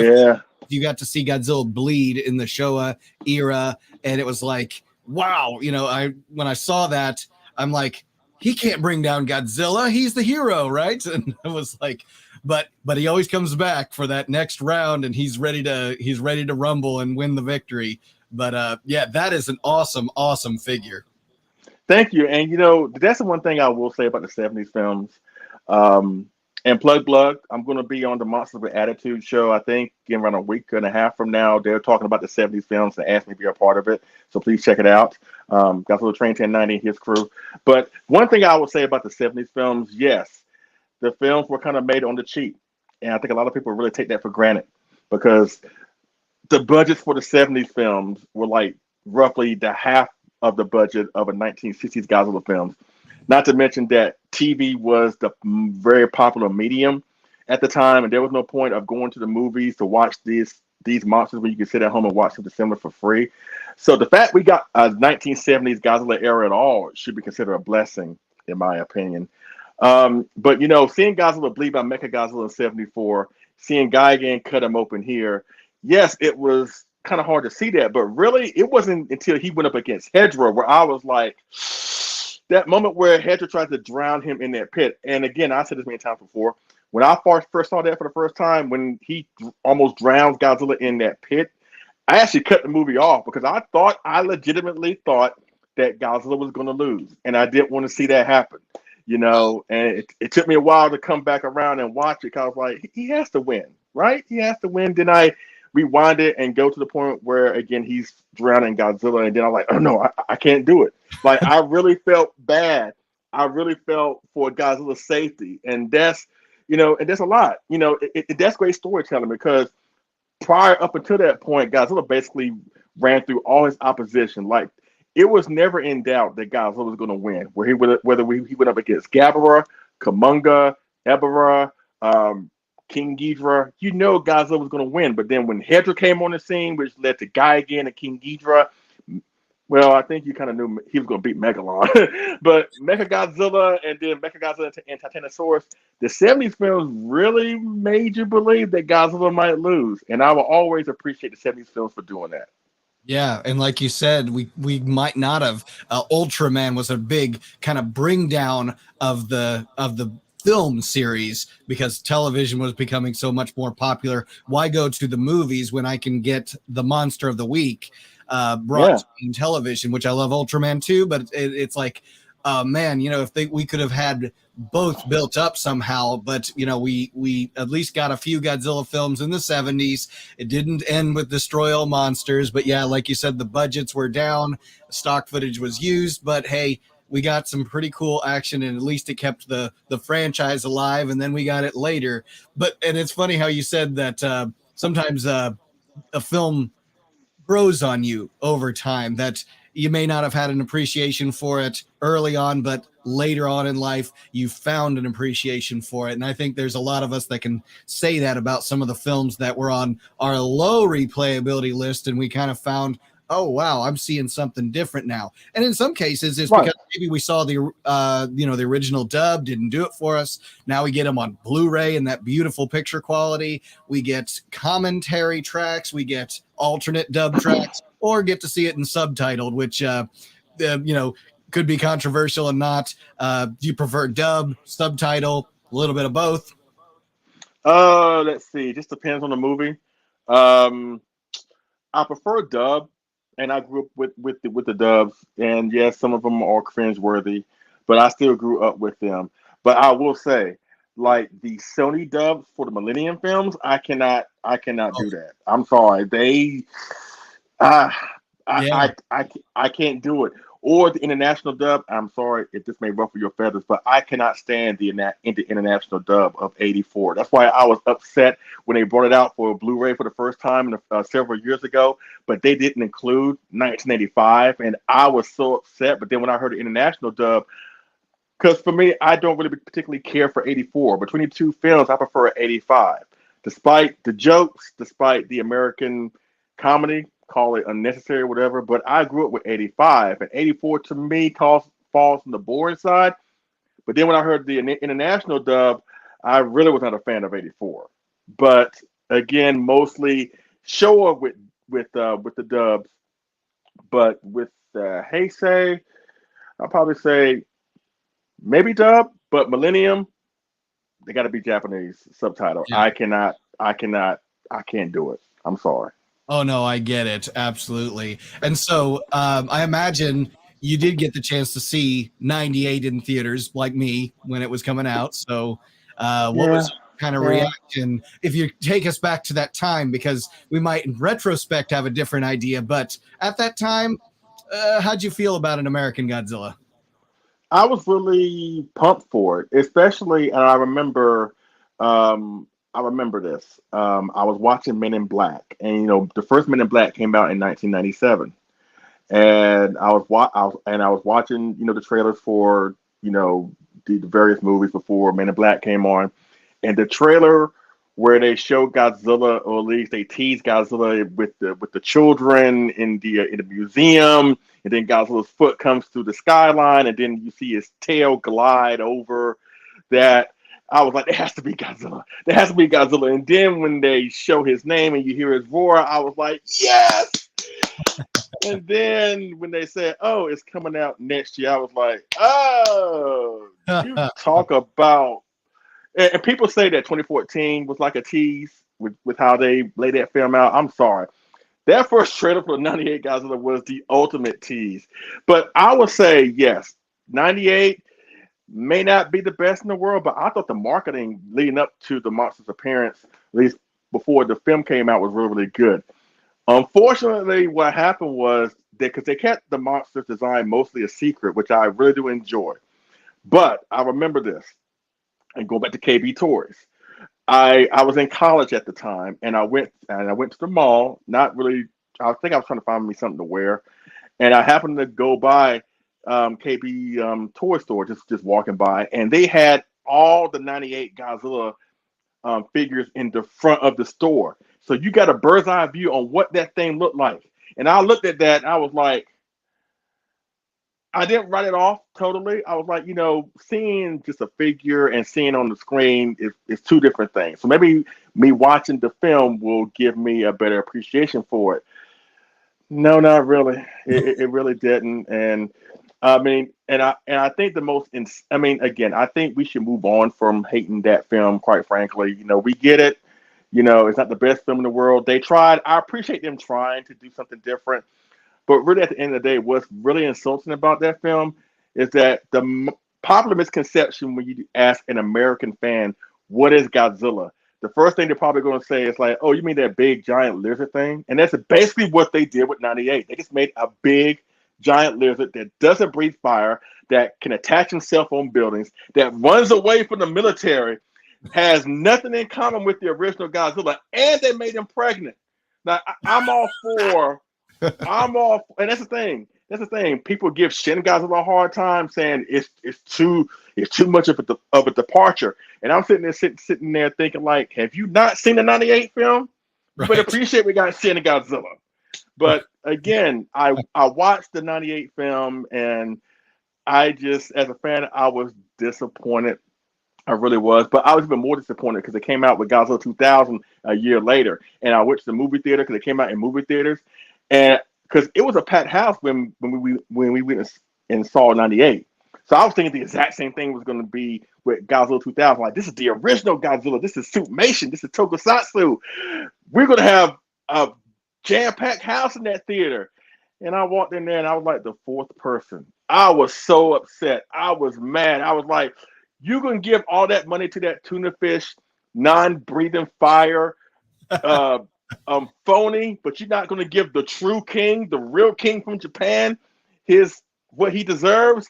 you got to see Godzilla bleed in the Showa era, and it was like, wow. When I saw that, I'm like, he can't bring down Godzilla. He's the hero, right? And I was like, but he always comes back for that next round, and he's ready to rumble and win the victory. But that is an awesome figure. Thank you. And that's the one thing I will say about the 70s films. And plug, I'm going to be on the Monsters with Attitude show, I think, in around a week and a half from now. They're talking about the 70s films and asked me to be a part of it. So please check it out. Godzilla Train 1090 and his crew. But one thing I would say about the 70s films, yes, the films were kind of made on the cheap. And I think a lot of people really take that for granted, because the budgets for the 70s films were like roughly the half of the budget of a 1960s Godzilla film. Not to mention that TV was the very popular medium at the time, and there was no point of going to the movies to watch these monsters when you could sit at home and watch something similar for free. So the fact we got a 1970s Godzilla era at all should be considered a blessing, in my opinion. But seeing Godzilla bleed by Mechagodzilla in '74, seeing Gigan cut him open here, yes, it was kind of hard to see that, but really, it wasn't until he went up against Ghidra where I was like, that moment where Ghidra tried to drown him in that pit. And again, I said this many times before. When I first saw that for the first time, when he almost drowns Godzilla in that pit, I actually cut the movie off because I legitimately thought that Godzilla was going to lose, and I didn't want to see that happen. And it took me a while to come back around and watch it because I was like, he has to win, right? He has to win. Then I rewind it and go to the point where, again, he's drowning Godzilla, and then I'm like, oh, no, I can't do it. Like, I really felt bad. I really felt for Godzilla's safety, and that's a lot. That's great storytelling because prior up until that point, Godzilla basically ran through all his opposition. Like, it was never in doubt that Godzilla was going to win. Whether he went up against Gabara, Kumonga, Ebera, King Ghidra, Godzilla was going to win. But then when Ghidra came on the scene, which led to Gigan and King Ghidra, well, I think you kind of knew he was going to beat Megalon. But Mechagodzilla and then Mechagodzilla and Titanosaurus, the 70s films really made you believe that Godzilla might lose. And I will always appreciate the 70s films for doing that. Yeah, and like you said, we might not have. Ultraman was a big kind of bring down of the film series because television was becoming so much more popular. Why go to the movies when I can get the monster of the week brought in television, which I love Ultraman too, but it's like, man, if we could have had both built up somehow, but we at least got a few Godzilla films in the 70s. It didn't end with Destroy All Monsters, but yeah, like you said, the budgets were down, stock footage was used, but hey, we got some pretty cool action, and at least it kept the franchise alive, and then we got it later. And it's funny how you said that sometimes a film grows on you over time, that you may not have had an appreciation for it early on, but later on in life, you found an appreciation for it. And I think there's a lot of us that can say that about some of the films that were on our low replayability list, and we kind of found, oh, wow, I'm seeing something different now. And in some cases, it's because maybe we saw the original dub didn't do it for us. Now we get them on Blu-ray in that beautiful picture quality. We get commentary tracks. We get alternate dub tracks, or get to see it in subtitled, which, could be controversial and not. Do you prefer dub, subtitle, a little bit of both? Let's see. It just depends on the movie. I prefer dub. And I grew up with the dubs, and yes, some of them are cringe-worthy, but I still grew up with them. But I will say, like the Sony dubs for the Millennium films, I cannot do that. I'm sorry, I can't do it. Or the international dub, I'm sorry if this may ruffle your feathers, but I cannot stand the international dub of '84. That's why I was upset when they brought it out for Blu-ray for the first time several years ago, but they didn't include 1985, and I was so upset. But then when I heard the international dub, because for me, I don't really particularly care for '84. Between the two films, I prefer '85. Despite the jokes, despite the American comedy, call it unnecessary or whatever, but I grew up with '85, and '84 to me falls on the boring side. But then when I heard the international dub, I really was not a fan of '84. But again, mostly Showa with the dubs, but with Heisei, I'll probably say maybe dub, but Millennium, they got to be Japanese subtitle. Yeah. I can't do it. I'm sorry. Oh, no, I get it. Absolutely. And so I imagine you did get the chance to see 98 in theaters like me when it was coming out. So what was your kind of reaction if you take us back to that time? Because we might in retrospect have a different idea. But at that time, how'd you feel about an American Godzilla? I was really pumped for it, especially, and I remember I I remember this. I was watching Men in Black, and the first Men in Black came out in 1997, and I was watching the trailers for the various movies before Men in Black came on, and the trailer where they show Godzilla, or at least they tease Godzilla with the children in the museum, and then Godzilla's foot comes through the skyline, and then you see his tail glide over that. I was like, there has to be Godzilla. There has to be Godzilla. And then when they show his name and you hear his roar, I was like, yes! And then when they said, oh, it's coming out next year, I was like, oh, you talk about... And people say that 2014 was like a tease with how they laid that film out. I'm sorry. That first trailer for 98 Godzilla was the ultimate tease. But I would say, yes, 98 may not be the best in the world, but I thought the marketing leading up to the monster's appearance, at least before the film came out, was really, really good. Unfortunately, what happened was that because they kept the monster's design mostly a secret, which I really do enjoy. But I remember this, and go back to KB Toys. I was in college at the time, and I went to the mall. Not really. I think I was trying to find me something to wear, and I happened to go by KB toy store, just walking by, and they had all the 98 Godzilla figures in the front of the store. So you got a bird's eye view on what that thing looked like. And I looked at that and I was like, I didn't write it off totally. I was like, seeing just a figure and seeing on the screen is two different things. So maybe me watching the film will give me a better appreciation for it. No, not really. It really didn't. And I mean, and I think again, I think we should move on from hating that film, quite frankly. We get it. It's not the best film in the world. They tried. I appreciate them trying to do something different. But really, at the end of the day, what's really insulting about that film is that the popular misconception when you ask an American fan, what is Godzilla? The first thing they're probably going to say is like, oh, you mean that big, giant lizard thing? And that's basically what they did with 98. They just made a big, giant lizard that doesn't breathe fire, that can attach himself on buildings, that runs away from the military, has nothing in common with the original Godzilla, and they made him pregnant. Now, I'm all for, and that's the thing. That's the thing. People give Shin Godzilla a hard time, saying it's too much of a departure. And I'm sitting there thinking, like, have you not seen the 98 film? You better appreciate we got Shin Godzilla. But again, I watched the 98 film, and I just, as a fan, I was disappointed. I really was. But I was even more disappointed because it came out with Godzilla 2000 a year later. And I went to the movie theater because it came out in movie theaters. And because it was a packed house when we went and saw 98. So I was thinking the exact same thing was going to be with Godzilla 2000. Like, this is the original Godzilla. This is Suitmation. This is Tokusatsu. We're going to have a jam-packed house in that theater. And I walked in there and I was like the fourth person. I was so upset. I was mad. I was like, you can give all that money to that tuna fish, non-breathing fire, phony, but you're not going to give the true king, the real king from Japan, what he deserves.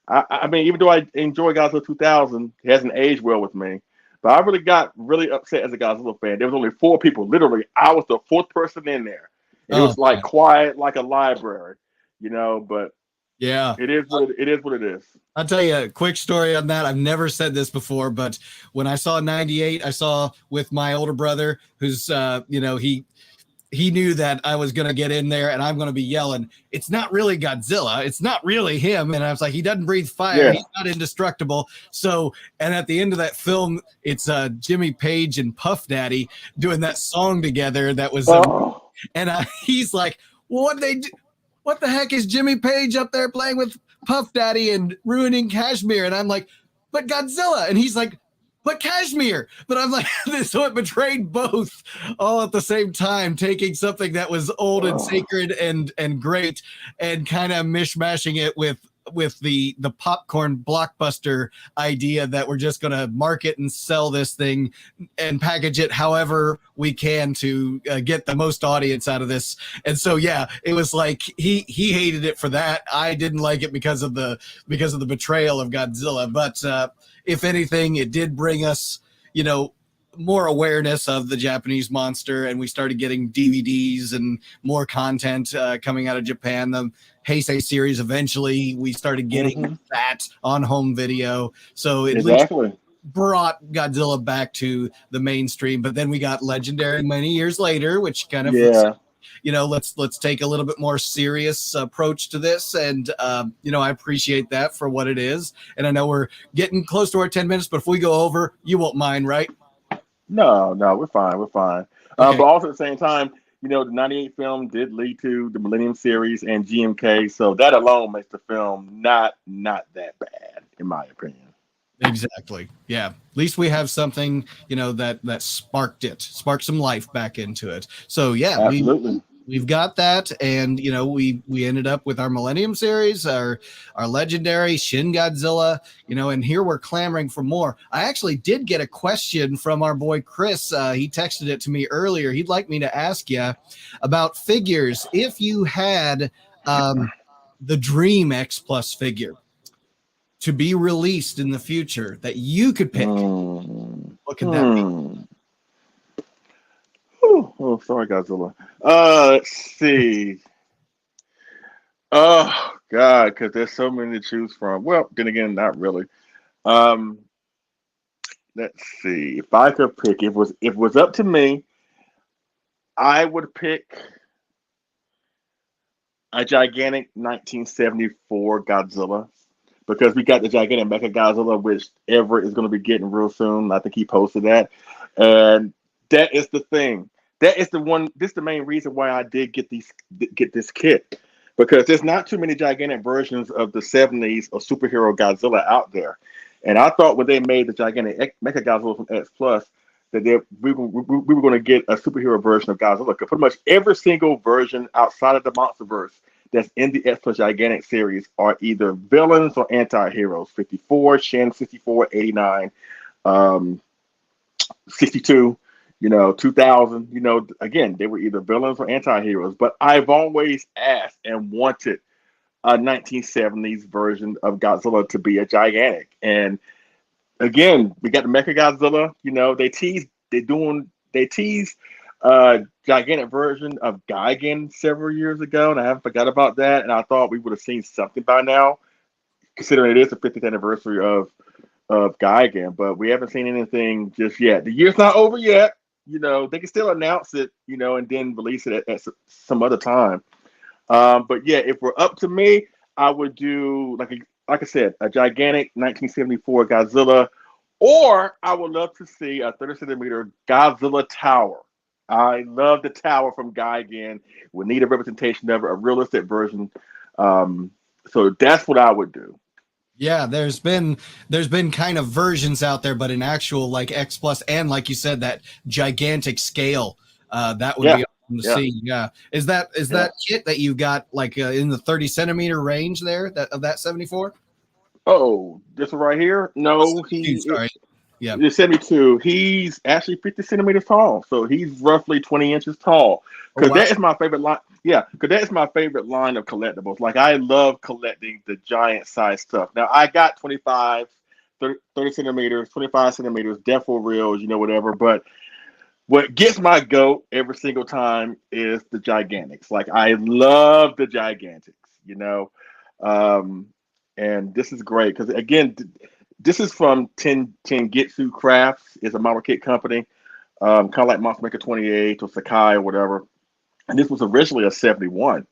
I mean, even though I enjoy Godzilla 2000, it hasn't aged well with me. But I really got really upset as a Godzilla fan. There was only 4 people. Literally, I was the 4th person in there. It was like quiet, like a library, but yeah, it is what it is. I'll tell you a quick story on that. I've never said this before, but when I saw 98, I saw with my older brother, who's, he knew that I was going to get in there and I'm going to be yelling, it's not really Godzilla. It's not really him. And I was like, he doesn't breathe fire. Yeah. He's not indestructible. So, and at the end of that film, it's Jimmy Page and Puff Daddy doing that song together. That was, and he's like, well, what the heck is Jimmy Page up there playing with Puff Daddy and ruining Kashmir? And I'm like, but Godzilla. And he's like, but Kashmir. But I'm like, so it betrayed both all at the same time, taking something that was old and sacred and great and kind of mishmashing it with the popcorn blockbuster idea that we're just going to market and sell this thing and package it however we can to get the most audience out of this. And so, yeah, it was like he hated it for that. I didn't like it because of the betrayal of Godzilla. But if anything, it did bring us, more awareness of the Japanese monster, and we started getting DVDs and more content coming out of Japan. The Heisei series, eventually we started getting that on home video. So at least brought Godzilla back to the mainstream. But then we got Legendary many years later, which kind of let's take a little bit more serious approach to this. And I appreciate that for what it is. And I know we're getting close to our 10 minutes, but if we go over, you won't mind, right? No, we're fine. Okay. But also at the same time, the 98 film did lead to the Millennium series and GMK. So that alone makes the film not that bad, in my opinion. Exactly. Yeah. At least we have something, that sparked some life back into it. So yeah, absolutely. We've got that, and we ended up with our Millennium series, our Legendary Shin Godzilla, and here we're clamoring for more. I actually did get a question from our boy Chris. He texted it to me earlier. He'd like me to ask you about figures. If you had the Dream X Plus figure to be released in the future that you could pick, what could that be? Oh, sorry, Godzilla. Let's see. Oh God, because there's so many to choose from. Well, then again, not really. Let's see. If I could pick, if it was up to me, I would pick a gigantic 1974 Godzilla, because we got the gigantic Mecha Godzilla, which Everett is going to be getting real soon. I think he posted that, and that is the thing. That is the one. This is the main reason why I did get this kit, because there's not too many gigantic versions of the 70s of superhero Godzilla out there. And I thought when they made the gigantic Mecha Godzilla from X Plus that we were going to get a superhero version of Godzilla. Because pretty much every single version outside of the MonsterVerse that's in the X Plus Gigantic series are either villains or anti-heroes. 54, Shin 64, 89, 62. 2000, again, they were either villains or anti-heroes. But I've always asked and wanted a 1970s version of Godzilla to be a gigantic. And again, we got the Mecha Godzilla. They teased a gigantic version of Gigan several years ago, and I haven't forgot about that. And I thought we would have seen something by now, considering it is the 50th anniversary of Gigan. But we haven't seen anything just yet. The year's not over yet. They can still announce it, and then release it at some other time. But yeah, if we're up to me, I would do, like I said, a gigantic 1974 Godzilla, or I would love to see a 30-centimeter Godzilla tower. I love the tower from Gigan. We need a representation of it, a realistic version. So that's what I would do. Yeah, there's been kind of versions out there, but in actual like X Plus and like you said, that gigantic scale, that would be awesome to see. Yeah, is that kit that you got like in the 30-centimeter range there of that 74? Oh, this one right here? No, yeah, the 72. He's actually 50 centimeters tall, so he's roughly 20 inches tall. Because that is my favorite line. Yeah, because that is my favorite line of collectibles. Like, I love collecting the giant size stuff. Now, I got 25, 30 centimeters, 25 centimeters, Defo reels, whatever. But what gets my goat every single time is the gigantics. Like, I love the gigantics, and this is great because, again, this is from Tengetsu Crafts. It's a model kit company, kind of like Monster Maker 28 or Sakai or whatever. And this was originally a 71,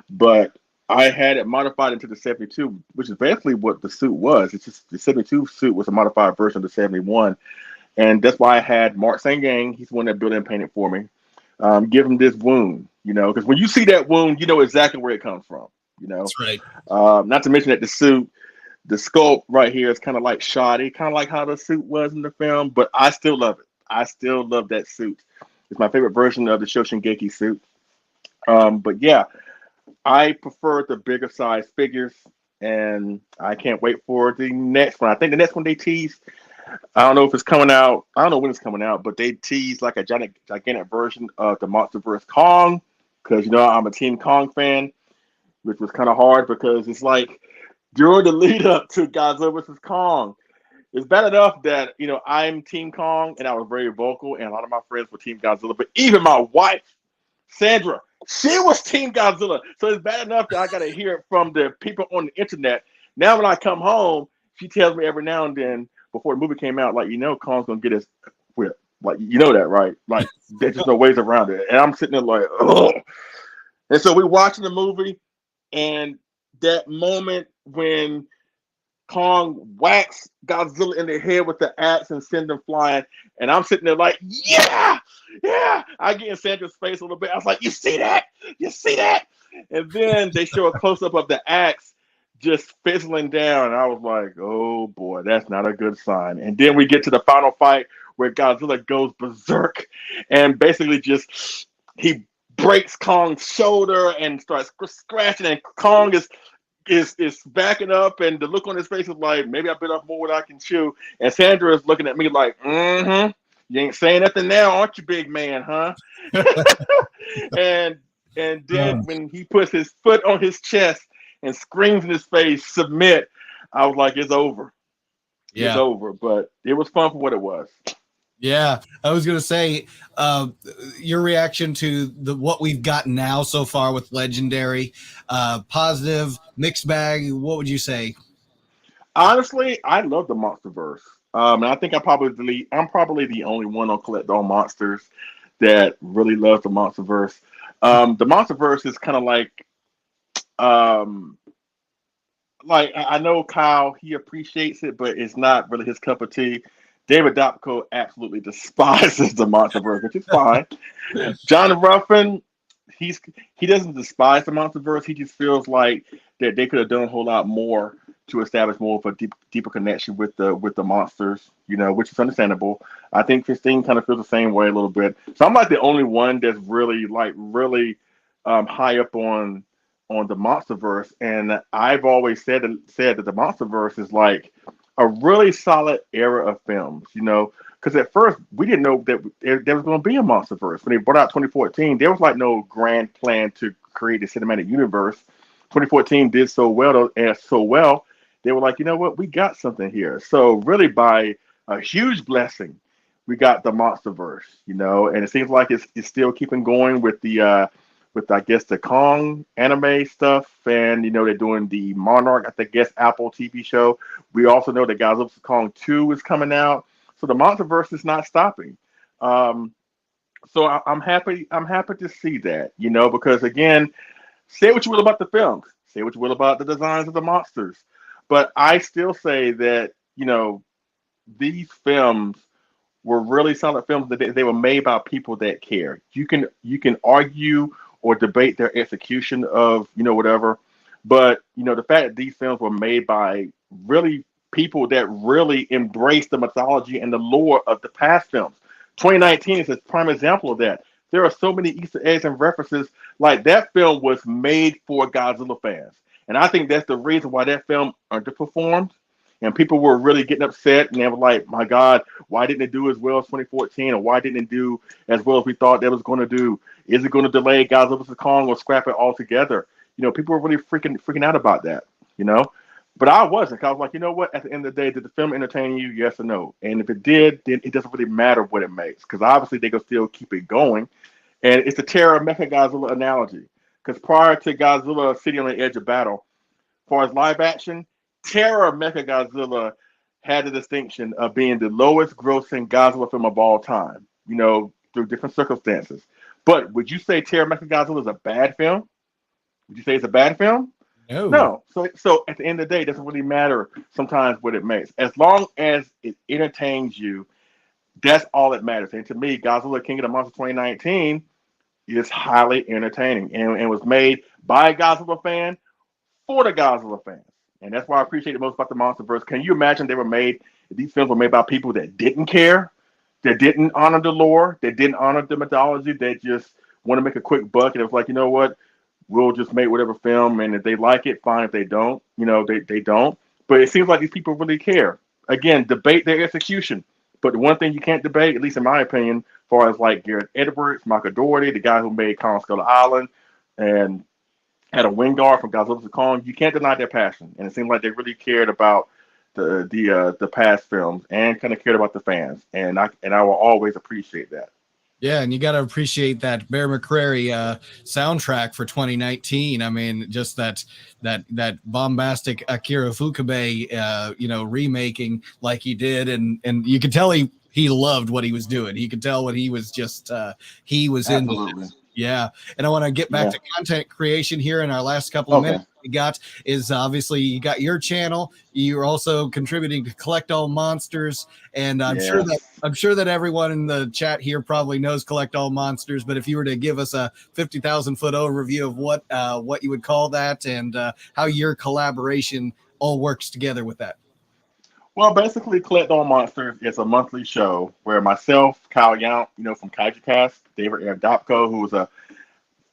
but I had it modified into the 72, which is basically what the suit was. It's just the 72 suit was a modified version of the 71. And that's why I had Mark Sangang, he's the one that built and painted for me, give him this wound, because when you see that wound, you know exactly where it comes from, That's right. Not to mention that the suit, the sculpt right here is kind of like shoddy, kind of like how the suit was in the film, but I still love it. I still love that suit. It's my favorite version of the Shoshingeki suit. But yeah, I prefer the bigger size figures, and I can't wait for the next one. I think the next one they teased, I don't know if it's coming out. I don't know when it's coming out, but they teased like a gigantic version of the MonsterVerse Kong, because I'm a Team Kong fan, which was kind of hard because it's like during the lead up to Godzilla vs. Kong, It's bad enough that, you know, I'm Team Kong and I was very vocal, and a lot of my friends were Team Godzilla, but even my wife, Sandra, she was Team Godzilla. So it's bad enough that I got to hear it from the people on the internet. Now, when I come home, she tells me every now and then before the movie came out, like, you know, Kong's going to get his whip. Like, you know that, right? Like, there's just no ways around it. And I'm sitting there like, oh. And so we're watching the movie, and that moment when Kong whacks Godzilla in the head with the axe and send them flying. And I'm sitting there like, yeah, yeah. I get in Sandra's face a little bit. I was like, you see that? You see that? And then they show a close-up of the axe just fizzling down. And I was like, oh boy, that's not a good sign. And then we get to the final fight where Godzilla goes berserk and basically just, he breaks Kong's shoulder and starts scratching, and Kong is backing up, and the look on his face is like, maybe I bit off more than I can chew. And Sandra is looking at me like, you ain't saying nothing now, aren't you, big man, huh? and then when he puts his foot on his chest and screams in his face, submit, I was like, it's over. Yeah. It's over. But it was fun for what it was. Yeah, I was gonna say, your reaction to what we've gotten now so far with Legendary, positive, mixed bag. What would you say? Honestly, I love the MonsterVerse, and I think I'm probably the only one on Collect All Monsters that really loves the MonsterVerse. The MonsterVerse is kind of like I know Kyle, he appreciates it, but it's not really his cup of tea. David Dopko absolutely despises the MonsterVerse, which is fine. John Ruffin, he doesn't despise the MonsterVerse. He just feels like that they could have done a whole lot more to establish more of a deeper connection with the monsters, you know, which is understandable. I think Christine kind of feels the same way a little bit. So I'm like the only one that's really high up on the MonsterVerse, and I've always said that the MonsterVerse is like a really solid era of films, you know, because at first we didn't know that there was going to be a MonsterVerse. When they brought out 2014, there was like no grand plan to create a cinematic universe. 2014 did so well, they were like, you know what, we got something here. So really, by a huge blessing, we got the MonsterVerse, you know, and it seems like it's still keeping going with with I guess the Kong anime stuff, and you know they're doing the Monarch, I guess Apple TV show. We also know that Godzilla vs. Kong 2 is coming out, so the MonsterVerse is not stopping. So I'm happy to see that, you know, because again, say what you will about the films, say what you will about the designs of the monsters, but I still say that, you know, these films were really solid films, that they were made by people that care. You can argue or debate their execution of, you know, whatever. But, you know, the fact that these films were made by really people that really embrace the mythology and the lore of the past films. 2019 is a prime example of that. There are so many Easter eggs and references. Like, that film was made for Godzilla fans. And I think that's the reason why that film underperformed. And people were really getting upset, and they were like, my God, why didn't it do as well as 2014? Or why didn't it do as well as we thought that was going to do? Is it going to delay Godzilla vs. Kong or scrap it altogether? You know, people were really freaking out about that, you know? But I wasn't, because I was like, you know what? At the end of the day, did the film entertain you? Yes or no? And if it did, then it doesn't really matter what it makes, because obviously they can still keep it going. And it's the Terror Mechagodzilla analogy, because prior to Godzilla sitting on the edge of battle, as far as live action, Terror Mechagodzilla had the distinction of being the lowest grossing Godzilla film of all time, you know, through different circumstances. But would you say Terror Mechagodzilla is a bad film? Would you say it's a bad film? No. So at the end of the day, it doesn't really matter sometimes what it makes. As long as it entertains you, that's all that matters. And to me, Godzilla King of the Monsters 2019 is highly entertaining, and was made by a Godzilla fan for the Godzilla fans. And that's why I appreciate it most about the MonsterVerse. Can you imagine these films were made by people that didn't care, that didn't honor the lore, that didn't honor the mythology, that just want to make a quick buck, and it was like, you know what, we'll just make whatever film, and if they like it, fine. If they don't, you know, they don't. But it seems like these people really care. Again, debate their execution. But the one thing you can't debate, at least in my opinion, as far as like Gareth Edwards, Michael Dougherty, the guy who made Kong Skull Island, and had a Wingard from Godzilla vs. Kong, you can't deny their passion. And it seemed like they really cared about the past films and kind of cared about the fans, and I will always appreciate that. Yeah, and you got to appreciate that Bear McCreary soundtrack for 2019. I mean, just that bombastic Akira Ifukube, remaking like he did, and you could tell he loved what he was doing. He could tell what he was just he was Absolutely. in. Yeah, and I want to get back to content creation here in our last couple of minutes. We got is obviously you got your channel. You're also contributing to Collect All Monsters, and I'm sure that everyone in the chat here probably knows Collect All Monsters. But if you were to give us a 50,000-foot overview of what you would call that and how your collaboration all works together with that. Well, basically, Collect All Monsters is a monthly show where myself, Kyle Yount, from Kaiju Cast, David Erdopko, who is a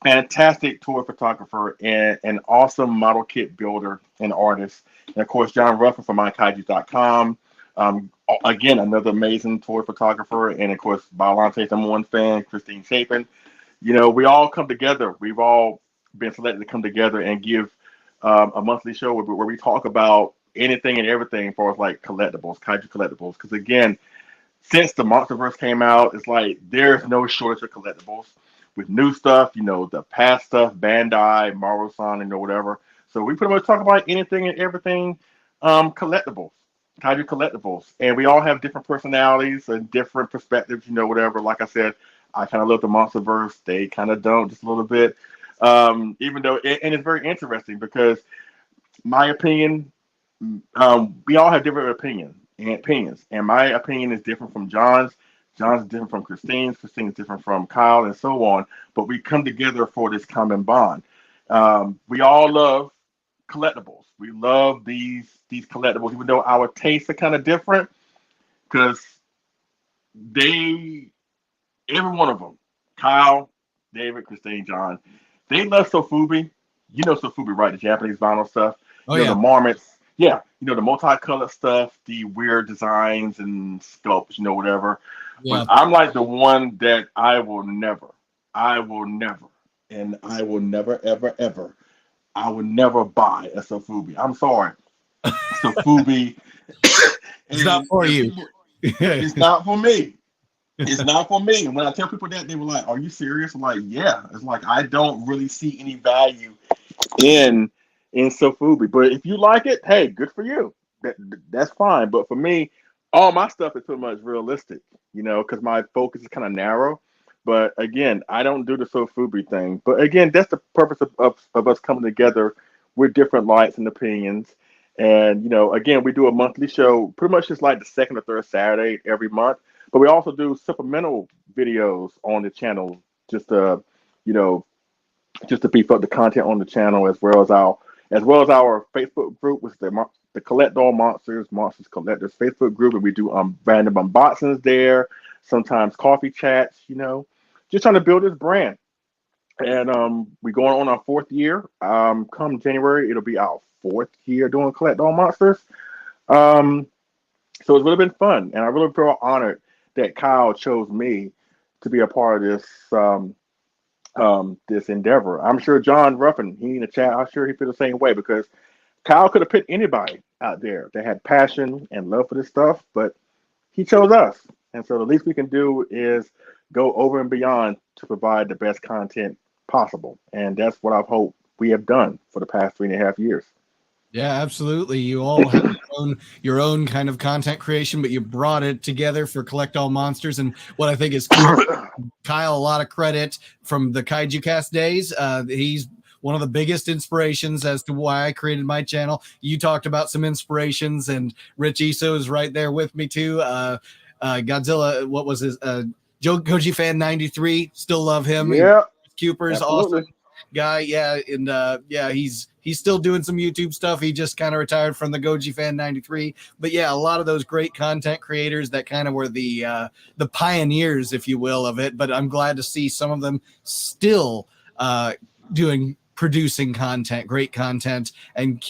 fantastic toy photographer and an awesome model kit builder and artist. And of course, John Ruffin from mykaiju.com. Again, another amazing toy photographer. And of course, Biolante's #1 fan, Christine Chapin. We all come together. We've all been selected to come together and give a monthly show where we talk about anything and everything for us, like collectibles, Kaiju collectibles. Because again, since the MonsterVerse came out, it's like there's no shortage of collectibles. With new stuff, the past stuff, Bandai, Marvel-san, and whatever. So we pretty much talk about anything and everything collectibles, Kaiju collectibles. And we all have different personalities and different perspectives, whatever. Like I said, I kind of love the MonsterVerse. They kind of don't, just a little bit. Even though, and it's very interesting because my opinion, we all have different opinions. And my opinion is different from John's. John's different from Christine's is different from Kyle, and so on. But we come together for this common bond. We all love collectibles. We love these collectibles, even though our tastes are kind of different. Because every one of them, Kyle, David, Christine, John, they love Sofubi. Sofubi, right? The Japanese vinyl stuff. The marmots. Yeah, the multicolored stuff, the weird designs and sculpts, whatever. Yeah. But I'm like the one that I will never, and I will never, ever, ever, I will never buy a Sofubi. I'm sorry. Sofubi. It's not for you. It's not for me. It's not for me. And when I tell people that, they were like, "Are you serious?" I'm like, "Yeah." It's like I don't really see any value in Sofubi. But if you like it, hey, good for you. That's fine. But for me, all my stuff is pretty much realistic, because my focus is kind of narrow. But again, I don't do the Sofubi thing. But again, that's the purpose of us coming together with different lights and opinions. And, again, we do a monthly show, pretty much just like the second or third Saturday every month. But we also do supplemental videos on the channel just to beef up the content on the channel, as well as our Facebook group, which is the Collect All Monsters Collectors Facebook group, and we do random unboxings there, sometimes coffee chats, just trying to build this brand. And we're going on our 4th year. Come January, it'll be our 4th year doing Collect All Monsters. So it's really been fun, and I really feel honored that Kyle chose me to be a part of this endeavor. I'm sure John Ruffin, he in the chat, I'm sure he feel the same way, because Kyle could have picked anybody out there that had passion and love for this stuff, but he chose us. And so the least we can do is go over and beyond to provide the best content possible. And that's what I hope we have done for the past 3.5 years. Yeah, absolutely. You all have your own kind of content creation, but you brought it together for Collect All Monsters. And what I think is cool, Kyle, a lot of credit from the Kaiju Cast days. He's one of the biggest inspirations as to why I created my channel. You talked about some inspirations, and Rich Iso is right there with me too. Godzilla, what was his? Goji Fan 93, still love him. Yeah, Cooper's awesome guy. Yeah, and he's still doing some YouTube stuff. He just kind of retired from the Goji Fan 93. But yeah, a lot of those great content creators that kind of were the pioneers, if you will, of it. But I'm glad to see some of them still producing content, great content, and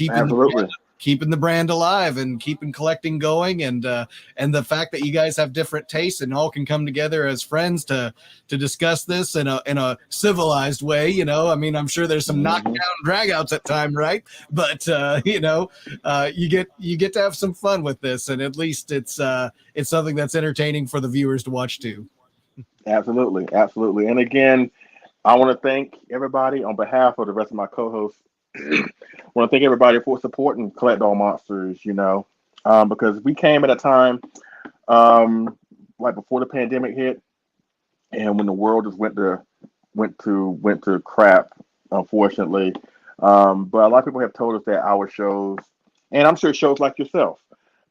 keeping the brand alive and keeping collecting going, and the fact that you guys have different tastes and all can come together as friends to discuss this in a civilized way. You know, I mean, I'm sure there's some knockdown dragouts at time, right? But you get to have some fun with this, and at least it's something that's entertaining for the viewers to watch too. Absolutely, absolutely. And again, I want to thank everybody on behalf of the rest of my co-hosts. I want to thank everybody for supporting Collect All Monsters, you know, because we came at a time like before the pandemic hit, and when the world just went to crap, unfortunately. But a lot of people have told us that our shows, and I'm sure shows like yourself,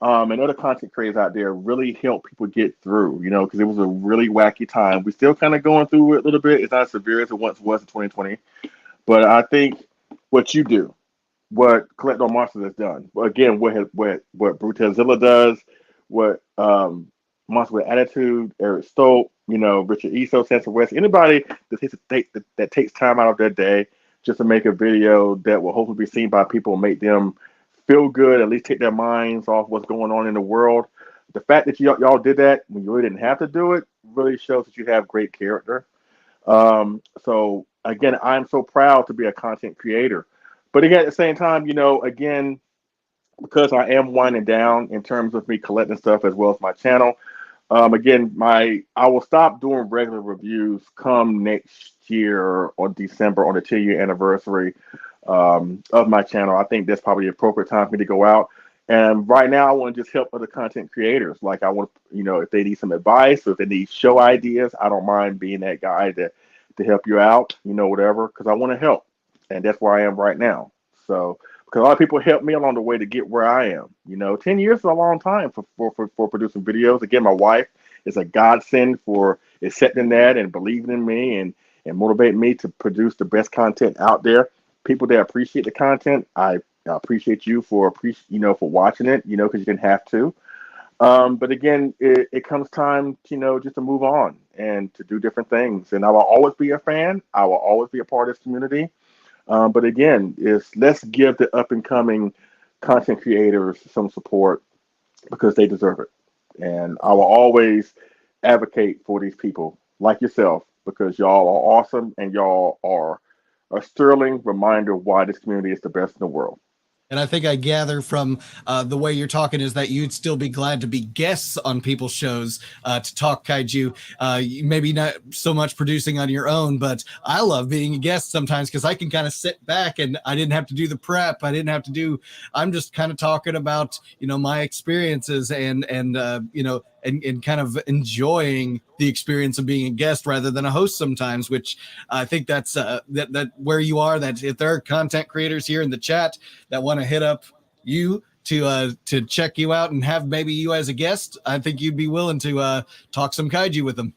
and other content creators out there really help people get through, you know, because it was a really wacky time. We're still kind of going through it a little bit. It's not as severe as it once was in 2020. But I think what you do, what Collect All Monsters has done, again, what Brutazilla does, what Monster with Attitude, Eric Stolt, you know, Richard Eso, Sansa West, anybody that takes time out of their day just to make a video that will hopefully be seen by people and make them feel good, at least take their minds off what's going on in the world. The fact that y'all did that when you really didn't have to do it really shows that you have great character. So again, I'm so proud to be a content creator. But again, at the same time, you know, again, because I am winding down in terms of me collecting stuff as well as my channel. Again, I will stop doing regular reviews come next year on December on the 10-year anniversary of my channel. I think that's probably the appropriate time for me to go out. And right now, I want to just help other content creators. Like I want, you know, if they need some advice or if they need show ideas, I don't mind being that guy to help you out, you know, whatever, because I want to help. And that's where I am right now. So, because a lot of people helped me along the way to get where I am. You know, 10 years is a long time for producing videos. Again, my wife is a godsend for accepting that and believing in me and motivating me to produce the best content out there. People that appreciate the content, I appreciate you for watching it, you know, because you didn't have to. But again, it comes time, you know, just to move on and to do different things. And I will always be a fan. I will always be a part of this community. But again, let's give the up and coming content creators some support because they deserve it. And I will always advocate for these people like yourself because y'all are awesome and y'all are a sterling reminder of why this community is the best in the world. And I think I gather from the way you're talking is that you'd still be glad to be guests on people's shows to talk kaiju. Maybe not so much producing on your own, but I love being a guest sometimes because I can kind of sit back and I didn't have to do the prep. I'm just kind of talking about, you know, my experiences and kind of enjoying the experience of being a guest rather than a host sometimes, which I think that's that where you are, that if there are content creators here in the chat that want to hit up you to check you out and have maybe you as a guest, I think you'd be willing to talk some kaiju with them.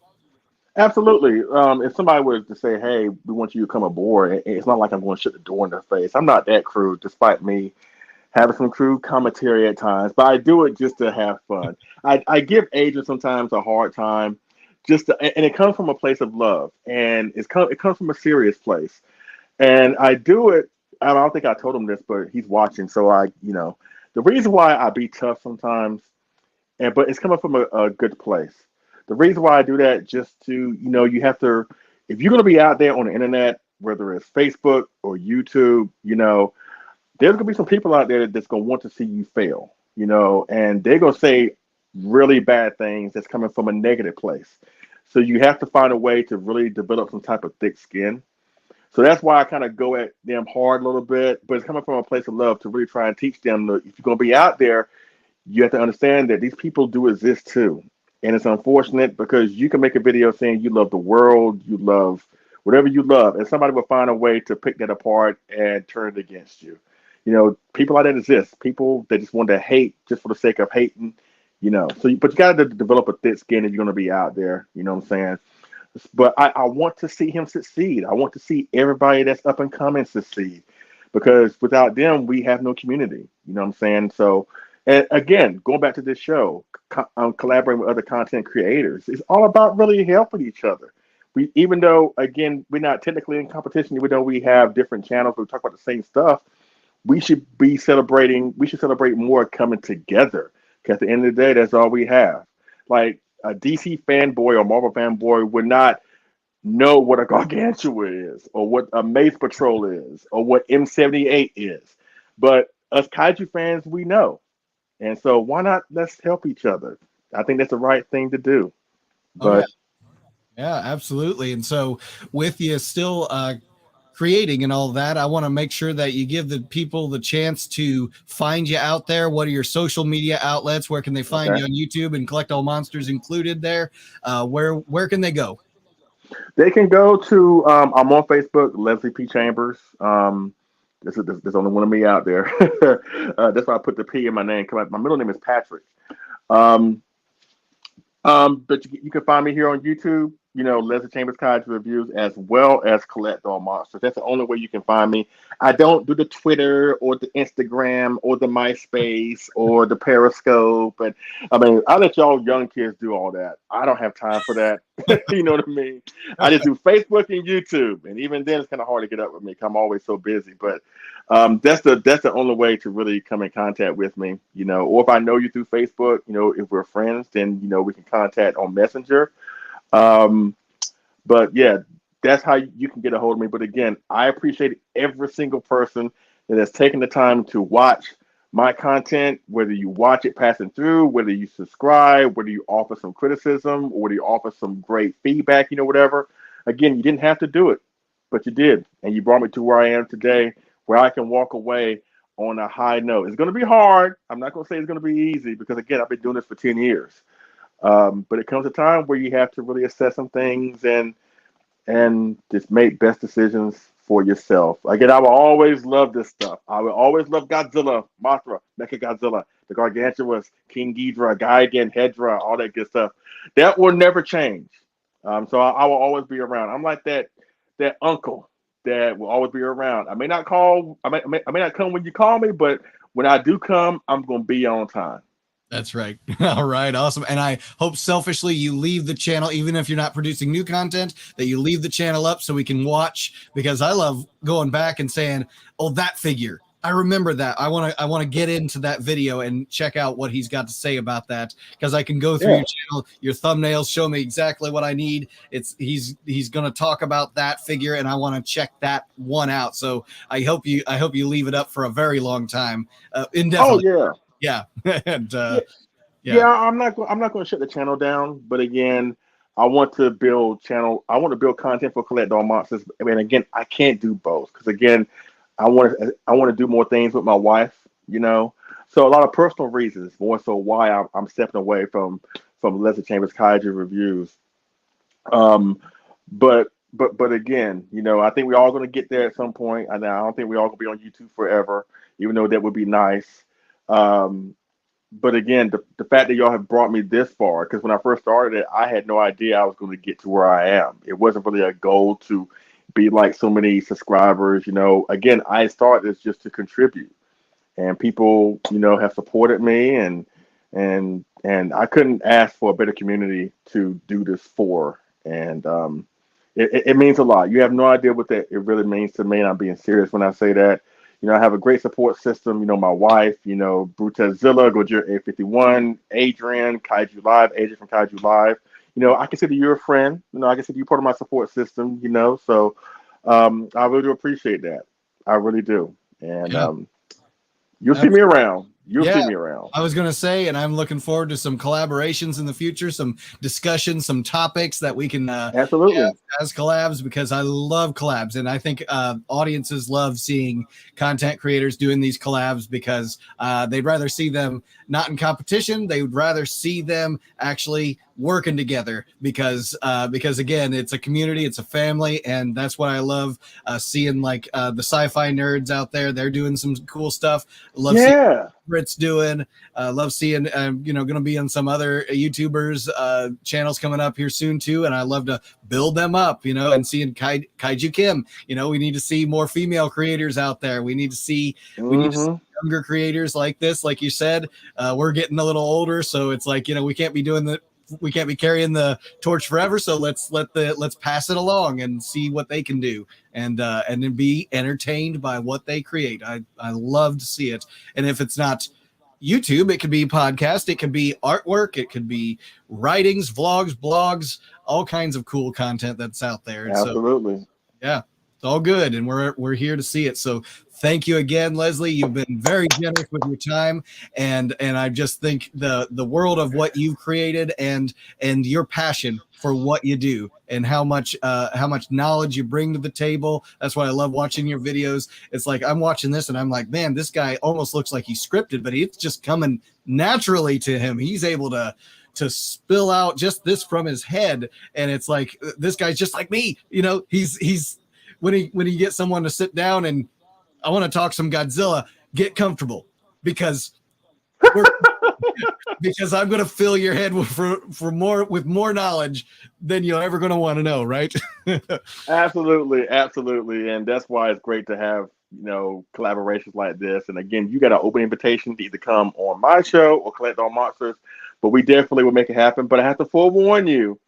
Absolutely. If somebody was to say, hey, we want you to come aboard, it's not like I'm going to shut the door in their face. I'm not that crude, despite me having some crude commentary at times, but I do it just to have fun. I give agents sometimes a hard time, and it comes from a place of love, and it comes from a serious place. And I do it. I don't think I told him this, but he's watching, so the reason why I be tough sometimes, but it's coming from a good place. The reason why I do that, just to, you have to, if you're going to be out there on the internet, whether it's Facebook or YouTube, there's going to be some people out there that's going to want to see you fail, and they're going to say really bad things that's coming from a negative place. So you have to find a way to really develop some type of thick skin. So that's why I kind of go at them hard a little bit, but it's coming from a place of love to really try and teach them that if you're going to be out there, you have to understand that these people do exist too. And it's unfortunate because you can make a video saying you love the world, you love whatever you love, and somebody will find a way to pick that apart and turn it against you. People like that exist. People that just want to hate just for the sake of hating, but you got to develop a thick skin if you're going to be out there. You know what I'm saying? But I want to see him succeed. I want to see everybody that's up and coming succeed, because without them, we have no community. You know what I'm saying? So, and again, going back to this show, collaborating with other content creators, it's all about really helping each other. Even though, again, we're not technically in competition, even though we have different channels, we talk about the same stuff, we should be celebrating. We should celebrate more coming together. Because at the end of the day, that's all we have. Like a DC fanboy or Marvel fanboy would not know what a Gargantua is, or what a Mace Patrol is, or what M78 is. But us kaiju fans, we know. And so why not let's help each other? I think that's the right thing to do. But yeah, absolutely. And so with you still creating and all that, I want to make sure that you give the people the chance to find you out there. What are your social media outlets? Where can they find you on YouTube and Collect All Monsters included there? Where can they go? They can go to I'm on Facebook, Leslie P. Chambers. There's only one of me out there. That's why I put the P in my name. My middle name is Patrick. But you can find me here on YouTube, Leslie Chambers Kaiju Reviews, as well as Collect All Monsters. That's the only way you can find me. I don't do the Twitter or the Instagram or the MySpace or the Periscope. And I mean, I let y'all young kids do all that. I don't have time for that. You know what I mean? I just do Facebook and YouTube. And even then, it's kind of hard to get up with me because I'm always so busy. But that's the only way to really come in contact with me, or if I know you through Facebook, if we're friends, then, we can contact on Messenger. But yeah, that's how you can get a hold of me. But again, I appreciate every single person that has taken the time to watch my content, whether you watch it passing through, whether you subscribe, whether you offer some criticism, or whether you offer some great feedback, whatever. Again, you didn't have to do it, but you did. And you brought me to where I am today, where I can walk away on a high note. It's going to be hard. I'm not going to say it's going to be easy because, again, I've been doing this for 10 years. But it comes a time where you have to really assess some things and just make best decisions for yourself. Again, I will always love this stuff. I will always love Godzilla, Mothra, Mechagodzilla, the Gargantuas, King Ghidra, Gigan, Hedra, all that good stuff. That will never change. So I will always be around. I'm like that uncle that will always be around. I may not come when you call me, but when I do come, I'm going to be on time. That's right. All right. Awesome. And I hope selfishly you leave the channel, even if you're not producing new content, that you leave the channel up so we can watch, because I love going back and saying, oh, that figure, I remember that. I want to get into that video and check out what he's got to say about that, because I can go through your channel, your thumbnails show me exactly what I need. He's going to talk about that figure, and I want to check that one out. So I hope you leave it up for a very long time. Indefinitely. Oh yeah. Yeah. And I'm not going to shut the channel down, but again, I want to build content for Collect All Monsters. I mean, again, I can't do both because, again, I want to do more things with my wife, So a lot of personal reasons, more so why I'm stepping away from Leslie Chambers Kaiju Reviews. But again, I think we're all going to get there at some point. And I don't think we're all going to be on YouTube forever, even though that would be nice. But again, the fact that y'all have brought me this far, because when I first started it, I had no idea I was going to get to where I am. It wasn't really a goal to be like so many subscribers. Again, I started this just to contribute, and people, have supported me, and I couldn't ask for a better community to do this for. And it means a lot. You have no idea what that it really means to me. And I'm being serious when I say that. I have a great support system. My wife, Brutazilla, Godzilla A51, Adrian, Kaiju Live, Adrian from Kaiju Live. I consider you a friend. I consider you part of my support system, So I really do appreciate that. I really do. And you'll see me around. You'll see me around. I was going to say, and I'm looking forward to some collaborations in the future, some discussions, some topics that we can absolutely have as collabs, because I love collabs. And I think audiences love seeing content creators doing these collabs, because they'd rather see them not in competition. They would rather see them actually working together, because again, it's a community, it's a family, and that's what I love seeing, like the sci-fi nerds out there. They're doing some cool stuff. Love seeing Brit's doing. Love seeing going to be on some other YouTubers channels coming up here soon too, and I love to build them up, and seeing Kaiju Kim. We need to see more female creators out there. We need to see younger creators like this. Like you said, we're getting a little older, so it's like, we can't be carrying the torch forever. So let's pass it along and see what they can do. and then be entertained by what they create. I love to see it. And if it's not YouTube, it could be podcast, it could be artwork, it could be writings, vlogs, blogs, all kinds of cool content that's out there. And Absolutely. so, yeah, it's all good, and we're here to see it. So thank you again, Leslie. You've been very generous with your time, and I just think the world of what you've created and your passion for what you do and how much knowledge you bring to the table. That's why I love watching your videos. It's like I'm watching this and I'm like, man, this guy almost looks like he's scripted, but it's just coming naturally to him. He's able to spill out just this from his head, and it's like this guy's just like me. He's when he gets someone to sit down and I want to talk some Godzilla, get comfortable because I'm going to fill your head with more knowledge than you're ever going to want to know, right? Absolutely, and that's why it's great to have collaborations like this. And again, you got an open invitation to either come on my show or Collect All Monsters, but we definitely will make it happen. But I have to forewarn you,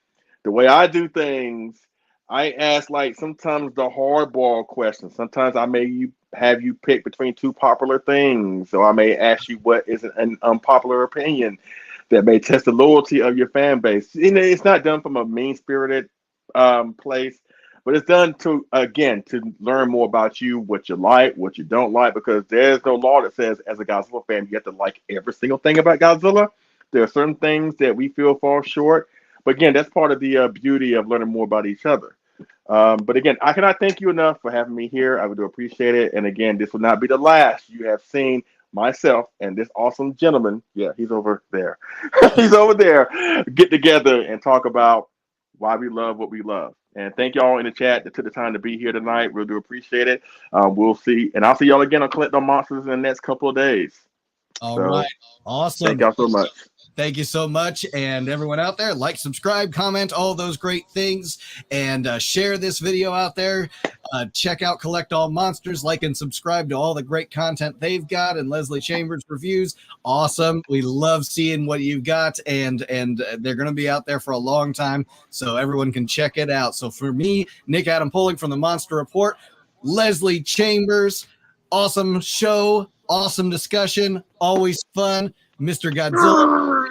the way I do things, I ask sometimes the hardball questions. Sometimes I may have you pick between two popular things. So I may ask you what is an unpopular opinion that may test the loyalty of your fan base. It's not done from a mean-spirited place, but it's done to learn more about you, what you like, what you don't like, because there's no law that says as a Godzilla fan, you have to like every single thing about Godzilla. There are certain things that we feel fall short. But again, that's part of the beauty of learning more about each other. But again, I cannot thank you enough for having me here. I would do appreciate it. And again, this will not be the last you have seen myself and this awesome gentleman. Yeah, he's over there. He's over there. Get together and talk about why we love what we love. And thank y'all in the chat that took the time to be here tonight. We'll do appreciate it. We'll see. And I'll see y'all again on Collect All Monsters in the next couple of days. All right. Awesome. Thank y'all so much. Thank you so much. And everyone out there, like, subscribe, comment, all those great things, and share this video out there. Check out Collect All Monsters, like and subscribe to all the great content they've got, and Leslie Chambers reviews. Awesome. We love seeing what you've got, and they're going to be out there for a long time, so everyone can check it out. So for me, Nick Adam Pulling from the Monster Report, Leslie Chambers, awesome show, awesome discussion, always fun. Mr. Godzilla.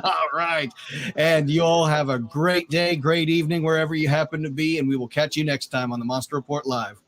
All right. And you all have a great day, great evening, wherever you happen to be. And we will catch you next time on the Monster Report Live.